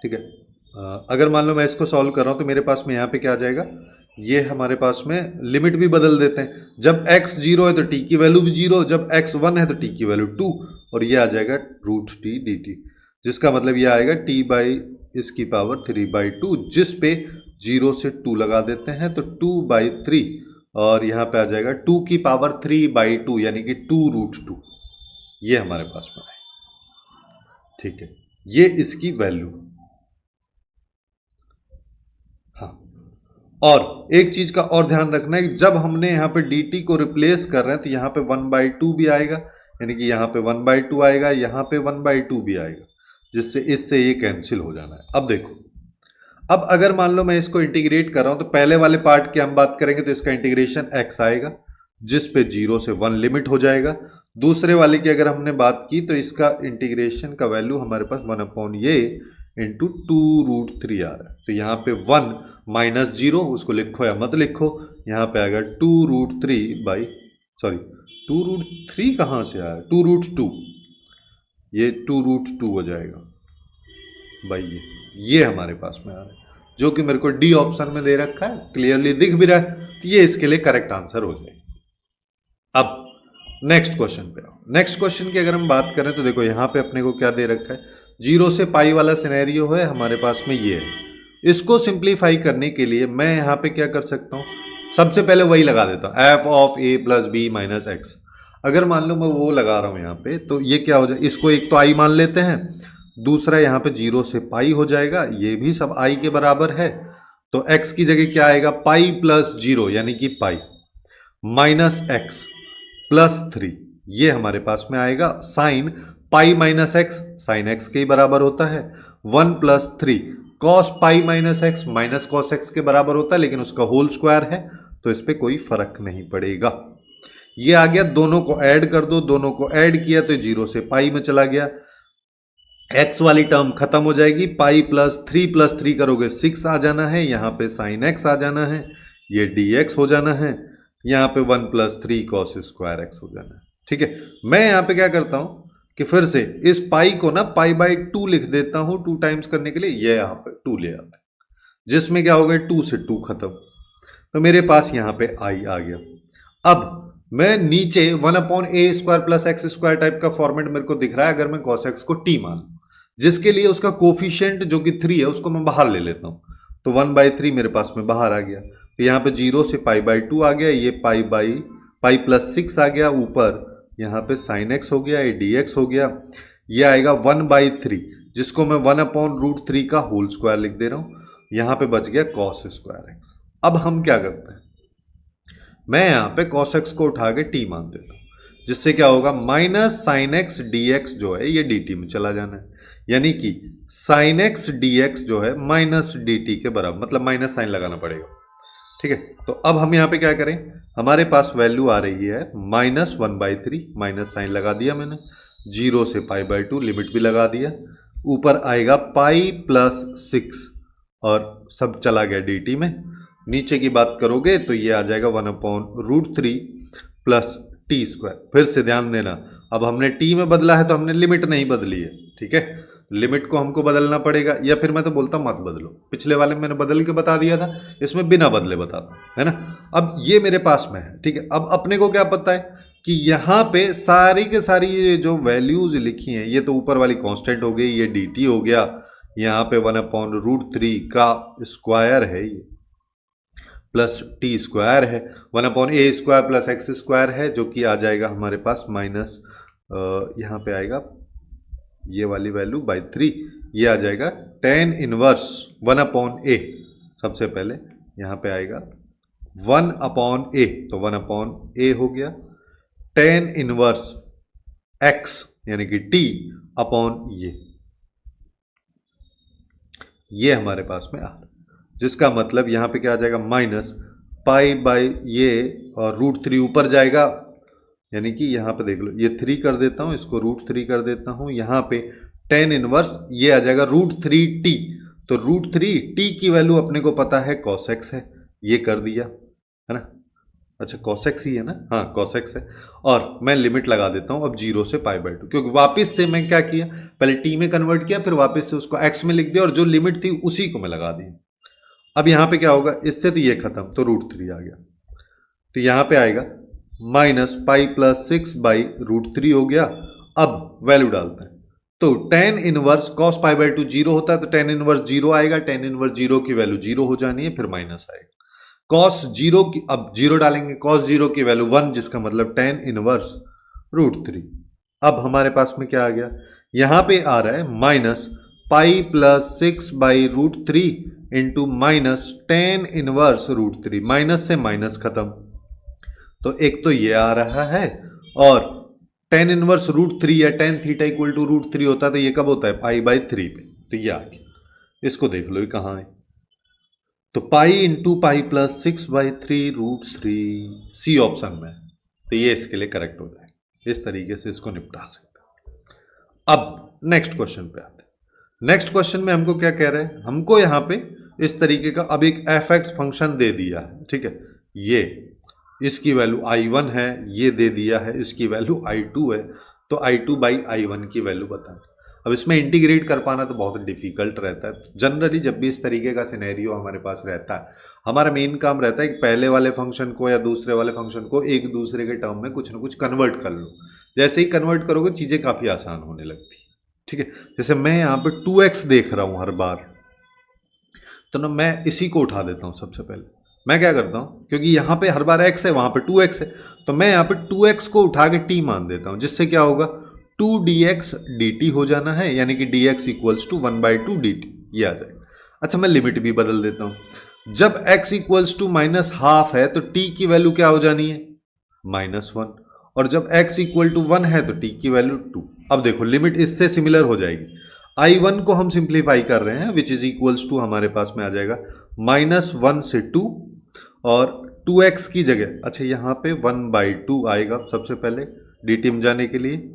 ठीक है, अगर मान लो मैं इसको सॉल्व कर रहा हूं तो मेरे पास में यहाँ पे क्या आ जाएगा, ये हमारे पास में लिमिट भी बदल देते हैं। जब x 0 है तो t की वैल्यू भी 0, जब x 1 है तो t की वैल्यू 2, और ये आ जाएगा रूट t dt, जिसका मतलब ये आएगा t बाई इसकी पावर 3/2, जिस पे 0 से 2 लगा देते हैं तो 2/3, और यहाँ पे आ जाएगा 2 की पावर 3/2 यानी कि 2 रूट 2, ये हमारे पास में है। ठीक है, ये इसकी वैल्यू। हाँ, और एक चीज का और ध्यान रखना है कि जब हमने यहाँ पे dt को रिप्लेस कर रहे हैं तो यहाँ पे 1/2 भी आएगा, यानी कि यहाँ पे 1/2 आएगा, यहाँ पे 1/2 भी आएगा, जिससे इससे ये कैंसिल हो जाना है। अब देखो, अब अगर मान लो मैं इसको इंटीग्रेट कर रहा हूं तो पहले वाले पार्ट की हम बात करेंगे तो इसका इंटीग्रेशन x आएगा, जिस पे 0 से 1 लिमिट हो जाएगा। दूसरे वाले की अगर हमने बात की तो इसका इंटीग्रेशन का वैल्यू हमारे पास 1 ये इंटू 2 रूट 3 आ रहा है। तो यहाँ पे 1 माइनस 0, उसको लिखो या मत लिखो, यहाँ पे आएगा 2 रूट 3 बाई, सॉरी 2 रूट 3 कहाँ से आया, 2 रूट 2, ये 2 रूट 2 हो जाएगा भाई, ये हमारे पास में आ रहा है, जो कि मेरे को डी ऑप्शन में दे रखा है, क्लियरली दिख भी रहा है, तो ये इसके लिए करेक्ट आंसर हो जाएगा। अब नेक्स्ट क्वेश्चन पे आओ। नेक्स्ट क्वेश्चन की अगर हम बात करें तो देखो यहाँ पे अपने को क्या दे रखा है, 0 से पाई वाला सिनेरियो है हमारे पास में, ये है। इसको सिंप्लीफाई करने के लिए मैं यहाँ पे क्या कर सकता हूँ, सबसे पहले वही लगा देता हूँ, f of a plus b minus x. अगर मान लो मैं वो लगा रहा हूँ यहाँ पे, तो ये क्या हो जाए, इसको एक तो आई मान लेते हैं, दूसरा यहाँ पे 0 से पाई हो जाएगा, ये भी सब आई के बराबर है, तो x की जगह क्या आएगा, पाई प्लस 0 यानी कि पाई माइनस एक्स प्लस 3, ये हमारे पास में आएगा। Sine pi minus x sine x के ही बराबर होता है, 1 plus 3 cos pi minus x minus cos x के बराबर होता है, लेकिन उसका होल स्क्वायर है तो इस पर कोई फर्क नहीं पड़ेगा। ये आ गया, दोनों को ऐड कर दो, दोनों को ऐड किया तो 0 से पाई में चला गया, x वाली टर्म खत्म हो जाएगी, पाई प्लस 3 करोगे 6 आ जाना है, यहाँ पे साइन x आ जाना है, ये dx हो जाना है, यहाँ पे 1 प्लस 3 कॉस स्क्वायर x हो जाना है। ठीक है, मैं यहाँ पे क्या करता हूँ कि फिर से इस पाई को ना पाई बाई 2 लिख देता हूँ, 2 टाइम्स करने के लिए, ये यहाँ पे 2 ले आता है, जिसमें क्या हो गया 2 से 2 खत्म, तो मेरे पास यहाँ पे आई आ गया। अब मैं नीचे 1/a² plus x square type का फॉर्मेट मेरे को दिख रहा है, अगर मैं cos x को t मान, जिसके लिए उसका कोफिशिएंट जो कि 3 है उसको मैं बाहर ले लेता हूं, तो 1/3 मेरे पास में बाहर आ गया, तो यहाँ पे 0 से पाई/2 आ गया, ये पाई प्लस 6 आ गया, ऊपर यहाँ पे साइन x हो गया, ये dx हो गया, ये आएगा 1/3, जिसको मैं 1/√3 का होल स्क्वायर लिख दे रहा हूं, यहाँ पे बच गया cos स्क्वायर x। अब हम क्या करते हैं, मैं यहाँ पे cos x को उठा के t मान देता हूँ, जिससे क्या होगा माइनस साइन x dx जो है ये dt में चला जाना है, यानी कि साइन x dx जो है माइनस dt के बराबर, मतलब माइनस साइन लगाना पड़ेगा। ठीक है, तो अब हम यहाँ पे क्या करें, हमारे पास वैल्यू आ रही है -1/3, माइनस साइन लगा दिया मैंने, 0 से पाई/2 लिमिट भी लगा दिया, ऊपर आएगा पाई प्लस 6 और सब चला गया dt में, नीचे की बात करोगे तो ये आ जाएगा 1/√3 प्लस टी स्क्वायर। फिर से ध्यान देना, अब हमने टी में बदला है तो हमने लिमिट नहीं बदली है। ठीक है, लिमिट को हमको बदलना पड़ेगा, या फिर मैं तो बोलता मत बदलो, पिछले वाले में मैंने बदल के बता दिया था, इसमें बिना बदले बता दो, है ना। अब ये मेरे पास में है। ठीक है, अब अपने को क्या पता है कि यहाँ पे सारी के सारी ये जो वैल्यूज लिखी हैं, ये तो ऊपर वाली कांस्टेंट हो गई, ये dt हो गया, यहाँ पे 1/√3 का स्क्वायर है ये, प्लस टी स्क्वायर है, 1/a² प्लस एक्स स्क्वायर है, जो कि आ जाएगा हमारे पास माइनस, यहाँ पे आएगा ये वाली वैल्यू /3, ये आ जाएगा टेन इनवर्स 1/a, सबसे पहले यहाँ पे आएगा 1/a, तो 1/a हो गया। टेन इनवर्स x यानी कि t अपॉन ये हमारे पास में आ रहा है, जिसका मतलब यहां पे क्या आ जाएगा माइनस पाई बाई ये, और √3 ऊपर जाएगा, यानी कि यहां पे देख लो ये 3 कर देता हूं, इसको √3 कर देता हूं, यहां पे टेन इनवर्स ये आ जाएगा √3t, तो √3t की वैल्यू अपने को पता है cos x है, ये कर दिया है ना। अच्छा cos x ही है ना, हाँ cos x है, और मैं लिमिट लगा देता हूं अब 0 से π/2, क्योंकि वापस से मैं क्या किया, पहले t में कन्वर्ट किया, फिर वापस से उसको x में लिख दिया, और जो लिमिट थी उसी को मैं लगा दी। अब यहां पे क्या होगा, इससे तो ये खत्म, तो √3 आ गया, तो यहां पे आएगा माइनस पाई प्लस 6/√3 हो गया। अब वैल्यू डालते हैं, तो टेन इनवर्स cos π/2 0 होता है, तो टेन इनवर्स 0 आएगा, टेन इनवर्स 0 की वैल्यू 0 हो जानी है, फिर माइनस आएगा cos 0 की, अब 0 डालेंगे, cos 0 की वैल्यू 1, जिसका मतलब टेन इनवर्स √3। अब हमारे पास में क्या आ गया, यहां पे आ रहा है minus pi plus 6/√3 into minus tan inverse √3, minus से माइनस खत्म, तो एक तो ये आ रहा है, और टेन इनवर्स √3 या टेन थीटा इक्वल टू √3 होता है, तो ये कब होता है π/3 पे, तो ये आ गया। इसको देख लो ये कहाँ है, तो pi into pi plus 6/3√3 c option में, तो ये इसके लिए करेक्ट हो जाएगा। इस तरीके से इसको निपटा सकते हैं। अब नेक्स्ट क्वेश्चन पे आते हैं। नेक्स्ट क्वेश्चन में हमको क्या कह रहे हैं, हमको यहाँ पे इस तरीके का अब एक fx फंक्शन दे दिया है, ठीक है, ये इसकी वैल्यू i1 है, ये दे दिया है इसकी वैल्यू i2 है, तो i2/i1 की वैल्यू बताएं। अब इसमें इंटीग्रेट कर पाना तो बहुत डिफिकल्ट रहता है। जनरली जब भी इस तरीके का सिनेरियो हमारे पास रहता है, हमारा मेन काम रहता है कि पहले वाले फंक्शन को या दूसरे वाले फंक्शन को एक दूसरे के टर्म में कुछ ना कुछ कन्वर्ट कर लो। जैसे ही कन्वर्ट करोगे चीज़ें काफ़ी आसान होने लगती है, ठीक है। जैसे मैं यहाँ पे 2x देख रहा हूँ हर बार, तो ना मैं इसी को उठा देता हूँ। सबसे पहले मैं क्या करता हूँ, क्योंकि यहाँ पे हर बार x है, वहाँ पे 2x है, तो मैं यहाँ पे 2x को उठा के t मान देता हूँ, जिससे क्या होगा 2dx dt हो जाना है, यानी कि dx इक्वल्स टू 1/2 dt, ये आ जाएगा। अच्छा मैं लिमिट भी बदल देता हूँ, जब x इक्वल्स टू -½ है तो t की वैल्यू क्या हो जानी है -1, और जब x इक्वल टू 1 है तो t की वैल्यू 2। अब देखो लिमिट इससे सिमिलर हो जाएगी, i1 को हम सिंप्लीफाई कर रहे हैं, विच इज इक्वल्स टू हमारे पास में आ जाएगा -1 से 2, और 2x की जगह अच्छा यहाँ पे 1/2 आएगा सबसे पहले dt में जाने के लिए,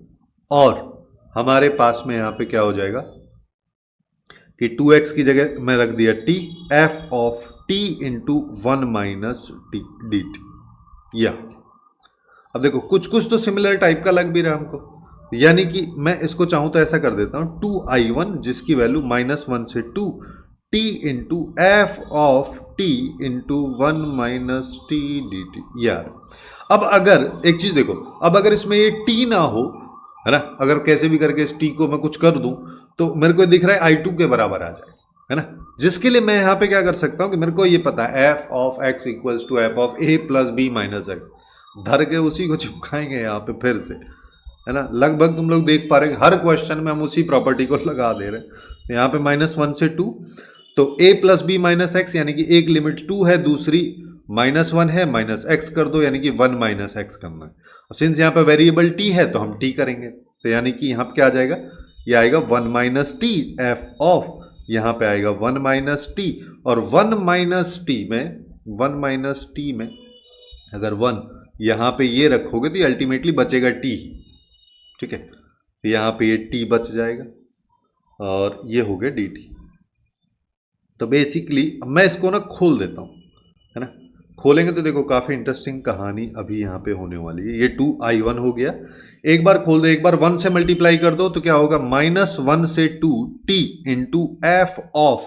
और हमारे पास में यहाँ पे क्या हो जाएगा कि 2x की जगह मैं रख दिया t, f of t into 1 - t dt, या अब देखो कुछ कुछ तो सिमिलर टाइप का लग भी रहा है हमको, यानी कि मैं इसको चाहूं तो ऐसा कर देता हूं 2i1 जिसकी वैल्यू -1 से 2 t into F of t into 1 - t dt। यार अब अगर एक चीज देखो, अब अगर इसमें ये t ना हो, है ना, अगर कैसे भी करके इस t को मैं कुछ कर दूं तो मेरे को दिख रहा है i2 के बराबर आ जाए, है ना, जिसके लिए मैं यहाँ पे क्या कर सकता हूँ कि मेरे को ये पता है f of x equals to f of a plus b minus x, धर के उसी को चिपकाएंगे यहाँ पे फिर से, है ना। लगभग तुम लोग देख पा रहे हर क्वेश्चन में हम उसी प्रॉपर्टी को लगा दे रहे हैं। यहाँ पे -1 से 2, तो a plus b minus x, यानी कि एक लिमिट 2 है, दूसरी -1 है, माइनस एक्स कर दो, यानी कि 1 - x करना है। सिंस यहाँ पे वेरिएबल t है तो हम t करेंगे, तो यानी कि यहाँ पे क्या आ जाएगा, ये आएगा 1 - t एफ ऑफ, यहाँ पे आएगा 1 - t, और 1 - t में अगर 1 यहाँ पे ये रखोगे तो अल्टीमेटली बचेगा t, ठीक है, तो यहाँ पे ये t बच जाएगा, और ये हो गया dt। तो बेसिकली मैं इसको ना खोल देता हूँ, है ना, खोलेंगे तो देखो काफ़ी इंटरेस्टिंग कहानी अभी यहाँ पे होने वाली है। ये 2i1 हो गया, एक बार खोल दो, एक बार 1 से मल्टीप्लाई कर दो तो क्या होगा -1 से 2 t इंटू एफ ऑफ,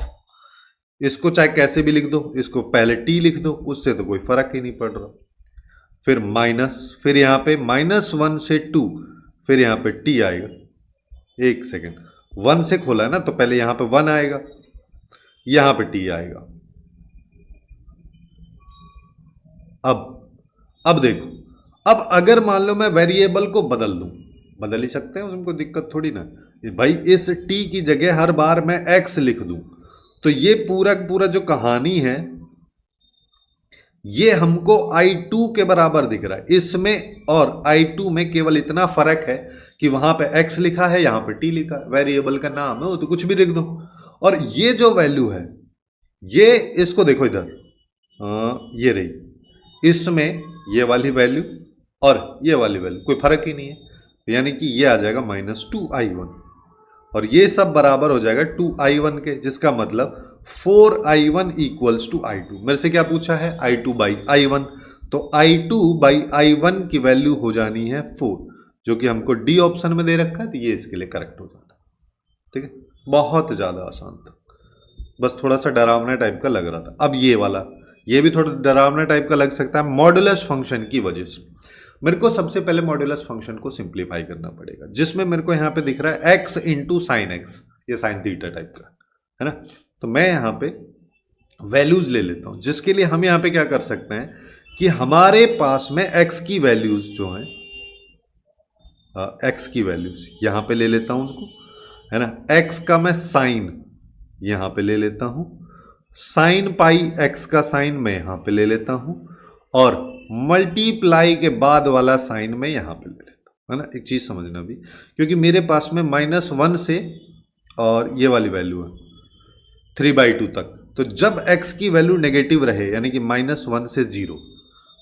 इसको चाहे कैसे भी लिख दो, इसको पहले t लिख दो, उससे तो कोई फर्क ही नहीं पड़ रहा, फिर माइनस, फिर यहाँ पे -1 से 2, फिर यहाँ पे t आएगा, एक सेकेंड 1 से खोला है ना, तो पहले यहाँ पे 1 आएगा, यहाँ पे t आएगा। अब देखो, अब अगर मान लो मैं वेरिएबल को बदल दूं, बदल ही सकते हैं, उनको दिक्कत थोड़ी ना, भाई इस t की जगह हर बार मैं x लिख दूं तो ये पूरा पूरा जो कहानी है ये हमको I2 के बराबर दिख रहा है इसमें, और I2 में केवल इतना फर्क है कि वहां पे x लिखा है, यहां पे t लिखा है, वेरिएबल का नाम है वो तो कुछ भी लिख दो। और ये जो वैल्यू है ये, इसको देखो इधर, ये रही, इसमें ये वाली वैल्यू और ये वाली वैल्यू कोई फर्क ही नहीं है, यानी कि ये आ जाएगा -2i1 और ये सब बराबर हो जाएगा 2i1 के, जिसका मतलब 4i1 इक्वल्स टू i2। मेरे से क्या पूछा है, i2 बाई i1, तो i2 बाई i1 की वैल्यू हो जानी है 4, जो कि हमको डी ऑप्शन में दे रखा है, तो ये इसके लिए करेक्ट हो जाता है। ठीक है, बहुत ज्यादा आसान था, बस थोड़ा सा डरावना टाइप का लग रहा था। अब ये वाला, ये भी थोड़ा डरावना टाइप का लग सकता है मॉडुलस फंक्शन की वजह से। मेरे को सबसे पहले मॉडुलस फंक्शन को सिंप्लीफाई करना पड़ेगा, जिसमें मेरे को यहाँ पे दिख रहा है x इंटू साइन एक्स, ये साइन थीटा टाइप का है ना। तो मैं यहाँ पे वैल्यूज ले लेता हूँ, जिसके लिए हम यहाँ पे क्या कर सकते हैं कि हमारे पास में x की वैल्यूज जो हैं, x की वैल्यूज यहाँ पे ले लेता हूँ उनको, है ना। x का मैं साइन यहाँ पे ले लेता हूँ, साइन पाई x का साइन मैं यहाँ पे ले लेता हूँ, और मल्टीप्लाई के बाद वाला साइन मैं यहाँ पे ले लेता हूँ, है ना। एक चीज समझना भी, क्योंकि मेरे पास में -1 से और ये वाली वैल्यू है 3/2 तक, तो जब x की वैल्यू नेगेटिव रहे, यानी कि -1 से 0,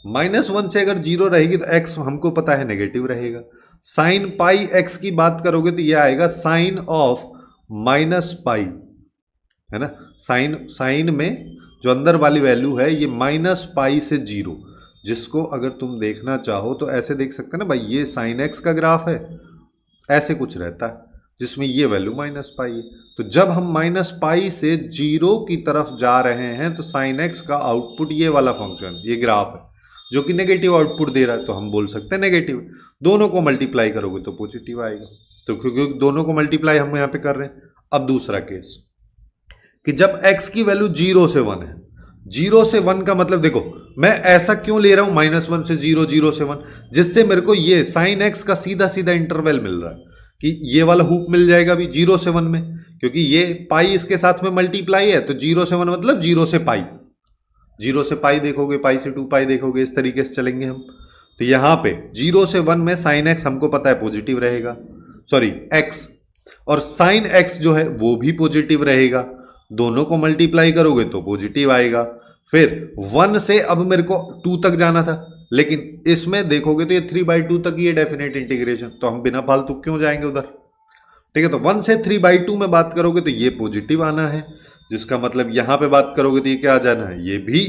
-1 से अगर 0 रहेगी तो x हमको पता है नेगेटिव रहेगा। साइन पाई x की बात करोगे तो ये आएगा साइन ऑफ -पाई, है ना। साइन में जो अंदर वाली वैल्यू है ये -पाई से 0, जिसको अगर तुम देखना चाहो तो ऐसे देख सकते हैं ना भाई, ये साइन एक्स का ग्राफ है, ऐसे कुछ रहता है जिसमें ये वैल्यू -पाई है। तो जब हम -पाई से 0 की तरफ जा रहे हैं तो साइन एक्स का आउटपुट ये वाला फंक्शन, ये ग्राफ है, जो कि नेगेटिव आउटपुट दे रहा है, तो हम बोल सकते हैं नेगेटिव। दोनों को मल्टीप्लाई करोगे तो पॉजिटिव आएगा, तो क्योंकि दोनों को मल्टीप्लाई हम यहाँ पे कर रहे हैं। अब दूसरा केस कि जब x की वैल्यू 0 से 1 है, 0 से 1 का मतलब देखो मैं ऐसा क्यों ले रहा हूं -1 से 0, 0 से 1, जिससे मेरे को ये साइन x का सीधा सीधा इंटरवल मिल रहा है कि ये वाला हुक मिल जाएगा भी 0 से 1 में, क्योंकि ये पाई इसके साथ में मल्टीप्लाई है, तो 0 से 1 मतलब 0 से पाई, 0 से पाई देखोगे, पाई से 2 पाई देखोगे, इस तरीके से चलेंगे हम। तो यहां पे 0 से 1 में साइन x हमको पता है पॉजिटिव रहेगा, सॉरी x, और साइन x जो है वो भी पॉजिटिव रहेगा, दोनों को मल्टीप्लाई करोगे तो पॉजिटिव आएगा। फिर 1 से अब मेरे को 2 तक जाना था, लेकिन इसमें देखोगे तो ये 3/2 तक ये डेफिनेट इंटीग्रेशन, तो हम बिना फालतू क्यों जाएंगे उधर। ठीक है, तो 1 से 3/2 में बात करोगे तो ये पॉजिटिव आना है, जिसका मतलब यहां पे बात करोगे तो ये क्या आ जाना है, ये भी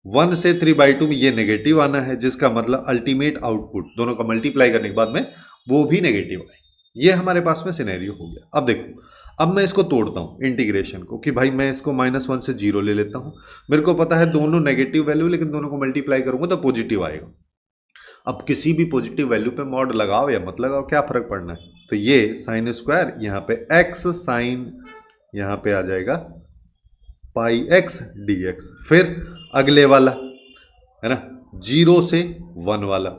1 से 3/2 में ये नेगेटिव आना है, जिसका मतलब अल्टीमेट आउटपुट दोनों का मल्टीप्लाई करने के बाद में वो भी नेगेटिव आए। ये हमारे पास में सिनेरियो हो गया। अब देखो, अब मैं इसको तोड़ता हूं इंटीग्रेशन को, कि भाई मैं इसको -1 से 0 ले लेता हूं, मेरे को पता है दोनों नेगेटिव वैल्यू, लेकिन दोनों को मल्टीप्लाई करूंगा तो पॉजिटिव आएगा। अब किसी भी पॉजिटिव वैल्यू पे मॉड लगाओ या मत लगाओ, क्या फर्क पड़ना है। तो ये साइन स्क्वायर, यहाँ पे x साइन, यहाँ पे आ जाएगा पाई x dx। फिर अगले वाला है ना 0 से 1 वाला,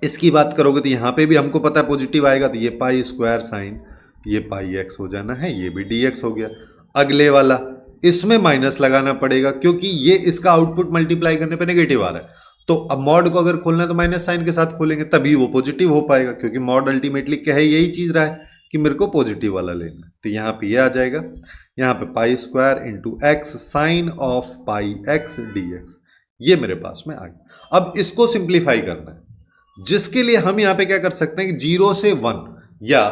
इसकी बात करोगे तो यहाँ पे भी हमको पता है पॉजिटिव आएगा, तो ये पाई स्क्वायर साइन, ये पाई एक्स हो जाना है, ये भी dx हो गया। अगले वाला, इसमें माइनस लगाना पड़ेगा, क्योंकि ये इसका आउटपुट मल्टीप्लाई करने पे नेगेटिव आ रहा है, तो अब मॉड को अगर खोलना है तो माइनस साइन के साथ खोलेंगे, तभी वो पॉजिटिव हो पाएगा, क्योंकि मॉड अल्टीमेटली कह यही चीज रहा है कि मेरे को पॉजिटिव वाला लेना है। तो यहाँ पे ये आ जाएगा, यहाँ पे pi square into x sine of pi x dx, ये मेरे पास में आ गया। अब इसको सिंप्लीफाई करना है, जिसके लिए हम यहाँ पे क्या कर सकते हैं कि 0 से 1 या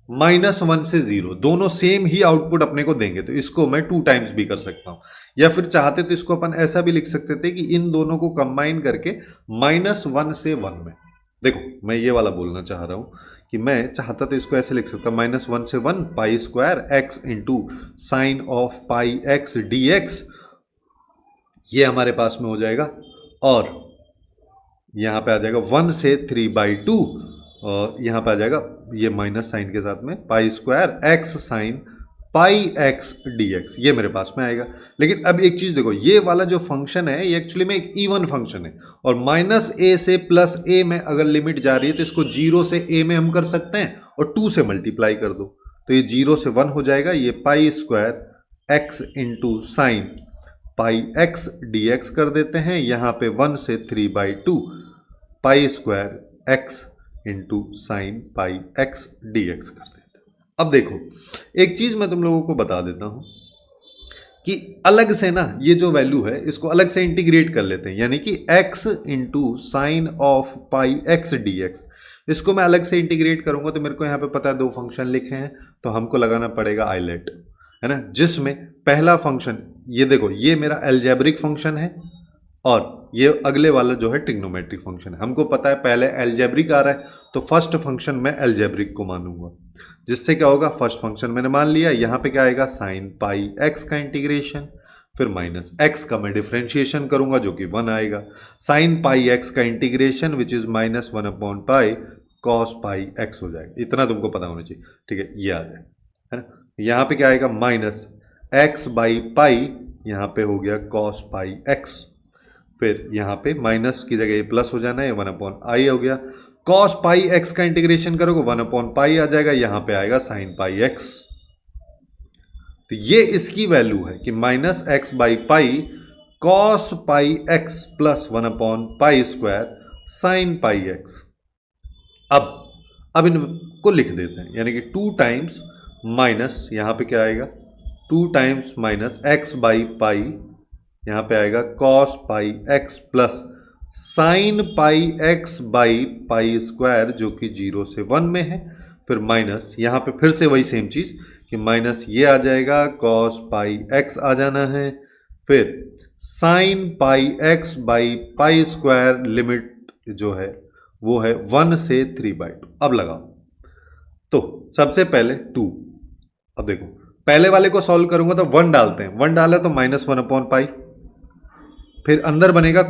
-1 से 0 दोनों सेम ही आउटपुट अपने को देंगे, तो इसको मैं 2 टाइम्स भी कर सकता हूं, या फिर चाहते तो इसको अपन ऐसा भी लिख सकते थे कि इन दोनों को कंबाइन करके -1 से 1 में, देखो मैं ये वाला बोलना चाह रहा हूं कि मैं चाहता तो इसको ऐसे लिख सकता, -1 से 1 pi square x into sine of pi x dx, ये हमारे पास में हो जाएगा, और यहां पे आ जाएगा 1 से 3/2, और यहां पे आ जाएगा ये माइनस साइन के साथ में pi square x sign pi x d x, ये मेरे पास में आएगा। लेकिन अब एक चीज देखो, ये वाला जो फंक्शन है ये एक्चुअली में एक इवन फंक्शन है, और माइनस ए से प्लस ए में अगर लिमिट जा रही है तो इसको 0 से ए में हम कर सकते हैं और 2 से मल्टीप्लाई कर दो, तो ये 0 से 1 हो जाएगा। ये pi square x into sine pi x d x कर देते हैं, यहाँ पे 1 से 3/2 pi square x into sine pi x d x कर देते हैं। अब देखो एक चीज मैं तुम लोगों को बता देता हूं कि अलग से ना ये जो वैल्यू है इसको अलग से इंटीग्रेट कर लेते हैं, यानी कि x into sine of pi x d x, इसको मैं अलग से इंटीग्रेट करूंगा तो मेरे को यहाँ पे पता है दो फंक्शन लिखे हैं, तो हमको लगाना पड़ेगा आइलेट, है ना, जिसमें पहला फंक्शन ये देखो ये मेरा एल्जेब्रिक फंक्शन है और ये अगले वाला जो है ट्रिग्नोमेट्रिक फंक्शन है। हमको पता है पहले एल्जेब्रिक आ रहा है तो फर्स्ट फंक्शन मैं एल्जेब्रिक को मानूंगा, जिससे क्या होगा फर्स्ट फंक्शन मैंने मान लिया, यहाँ पे क्या आएगा साइन पाई एक्स का इंटीग्रेशन, फिर माइनस एक्स का मैं डिफ्रेंशिएशन करूंगा जो कि 1 आएगा, साइन पाई एक्स का इंटीग्रेशन विच इज -1/पाई कॉस पाई एक्स हो जाएगा। इतना तुमको पता होना चाहिए, ठीक है, ये आ जाए, है ना। यहाँ पे क्या आएगा माइनस एक्स बाई पाई, यहाँ पे हो गया कॉस पाई एक्स, फिर यहाँ पे माइनस की जगह ये प्लस हो जाना है, 1/i हो गया, कॉस पाई एक्स का इंटीग्रेशन करोगे 1/पाई आ जाएगा, यहां पे आएगा साइन पाई एक्स। तो ये इसकी वैल्यू है कि -x/पाई कॉस पाई एक्स प्लस 1/पाई स्क्वायर साइन पाई एक्स। अब इनको लिख देते हैं, यानी कि 2 टाइम्स माइनस, यहां पे क्या आएगा 2 टाइम्स माइनस x/पाई, यहां पे आएगा cos pi x plus sign pi x by pi square जो कि 0 से 1 में है, फिर माइनस यहाँ पे फिर से वही सेम चीज कि माइनस ये आ जाएगा कॉस पाई एक्स आ जाना है, फिर sign pi x by pi square limit जो है वो है 1 से 3/2। अब लगाओ तो सबसे पहले 2, अब देखो पहले वाले को सॉल्व करूंगा तो 1 डालते हैं, 1 डाला तो -1/पाई, फिर अंदर बनेगा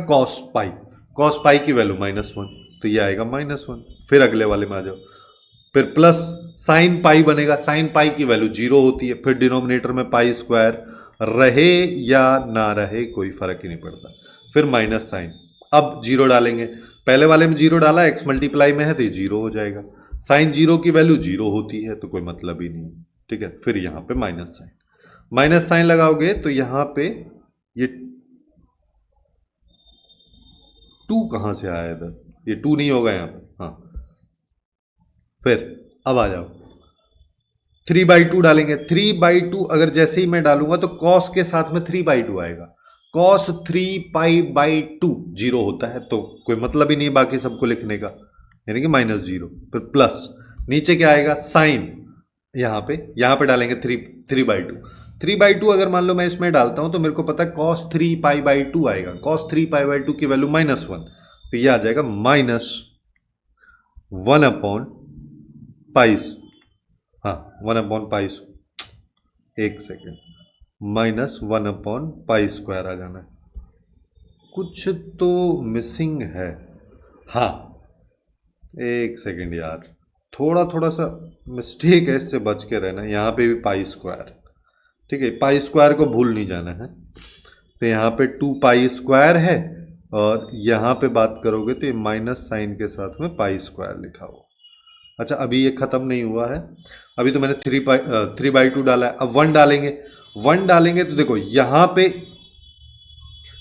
कॉस पाई की वैल्यू -1 तो ये आएगा -1, फिर अगले वाले में आ जाओ, फिर प्लस साइन पाई बनेगा, साइन पाई की वैल्यू 0 होती है, फिर डिनोमिनेटर में पाई स्क्वायर रहे या ना रहे कोई फर्क ही नहीं पड़ता, फिर माइनस साइन, अब 0 डालेंगे, पहले वाले में 0 डाला, x मल्टीप्लाई में है तो ये 0 हो जाएगा, साइन 0 की वैल्यू 0 होती है तो कोई मतलब ही नहीं, ठीक है, फिर यहाँ पे माइनस साइन लगाओगे तो यहाँ पे ये 2 कहां से आया इधर, ये 2 नहीं होगा यहाँ पे, हाँ, फिर अब आ जाओ 3/2 डालेंगे, 3/2 अगर जैसे ही मैं डालूंगा तो कॉस के साथ में 3/2 आएगा, कॉस 3π/2 0 होता है तो कोई मतलब ही नहीं बाकी सबको लिखने का, यानी कि -0, फिर प्लस नीचे क्या आएगा साइन, यहाँ पे डालेंगे 3/2 अगर मान लो मैं इसमें डालता हूं तो मेरे को पता है cos 3π/2 आएगा, cos 3π/2 की वैल्यू -1 तो ये आ जाएगा -1/पाई, हाँ 1/पाई, एक सेकेंड, -1/पाई स्क्वायर आ जाना है, कुछ तो मिसिंग है, हाँ एक सेकेंड यार, थोड़ा सा मिस्टेक है, इससे बच के रहना, यहाँ पे भी पाई स्क्वायर, ठीक है, पाई स्क्वायर को भूल नहीं जाना है, तो यहाँ पे 2 पाई स्क्वायर है और यहाँ पे बात करोगे तो ये माइनस साइन के साथ में पाई स्क्वायर लिखा हुआ। अच्छा अभी ये खत्म नहीं हुआ है, अभी तो मैंने 3/2 डाला है, अब 1 डालेंगे तो देखो यहाँ पे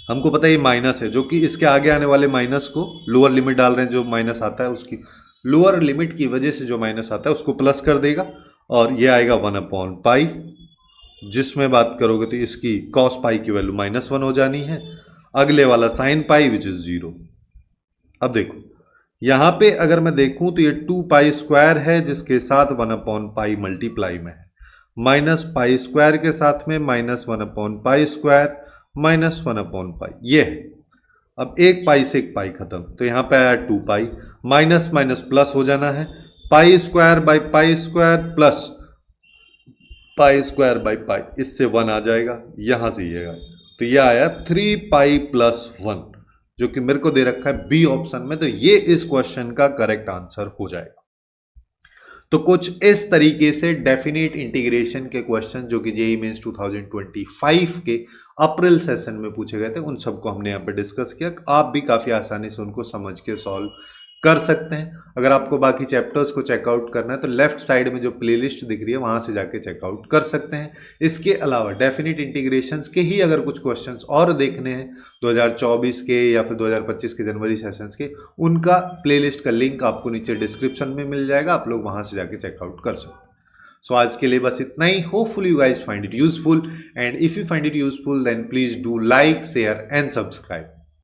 हमको पता है ये माइनस है, जो कि इसके आगे आने वाले माइनस को लोअर लिमिट डाल रहे हैं, जो माइनस आता है उसकी लोअर लिमिट की वजह से जो माइनस आता है उसको प्लस कर देगा और ये आएगा 1/पाई, जिसमें बात करोगे तो इसकी cos पाई की वैल्यू -1 हो जानी है, अगले वाला साइन पाई विच इज 0। अब देखो यहां पे अगर मैं देखूं तो ये 2 पाई स्क्वायर है जिसके साथ 1/पाई मल्टीप्लाई में है, माइनस पाई स्क्वायर के साथ में -1/पाई स्क्वायर -1/पाई, ये है। अब एक पाई से एक पाई खत्म, तो यहां पे आया 2 पाई, माइनस माइनस प्लस हो जाना है, pi square by pi square plus pi square by pi, इससे 1 आ जाएगा, यहां से ये आएगा, तो ये आया 3π + 1 जो कि मेरे को दे रखा है बी ऑप्शन में, तो ये इस क्वेश्चन का करेक्ट आंसर हो जाएगा। तो कुछ इस तरीके से डेफिनेट इंटीग्रेशन के क्वेश्चन जो कि जेईई मेंस 2025 के अप्रैल सेशन में पूछे गए थे, उन सबको हमने यहाँ पे डिस्कस किया। आप भी काफ़ी आसानी से उनको समझ के सॉल्व कर सकते हैं। अगर आपको बाकी चैप्टर्स को चेकआउट करना है तो लेफ्ट साइड में जो प्लेलिस्ट दिख रही है वहाँ से जाके चेकआउट कर सकते हैं। इसके अलावा डेफिनेट इंटीग्रेशंस के ही अगर कुछ क्वेश्चंस और देखने हैं 2024 के या फिर 2025 के जनवरी सेशंस के, उनका प्लेलिस्ट का लिंक आपको नीचे डिस्क्रिप्शन में मिल जाएगा, आप लोग वहाँ से जाके चेकआउट कर सकते हैं। सो आज के लिए बस इतना ही। Hopefully you guys find it useful, and if you find it useful then please do like, share and subscribe.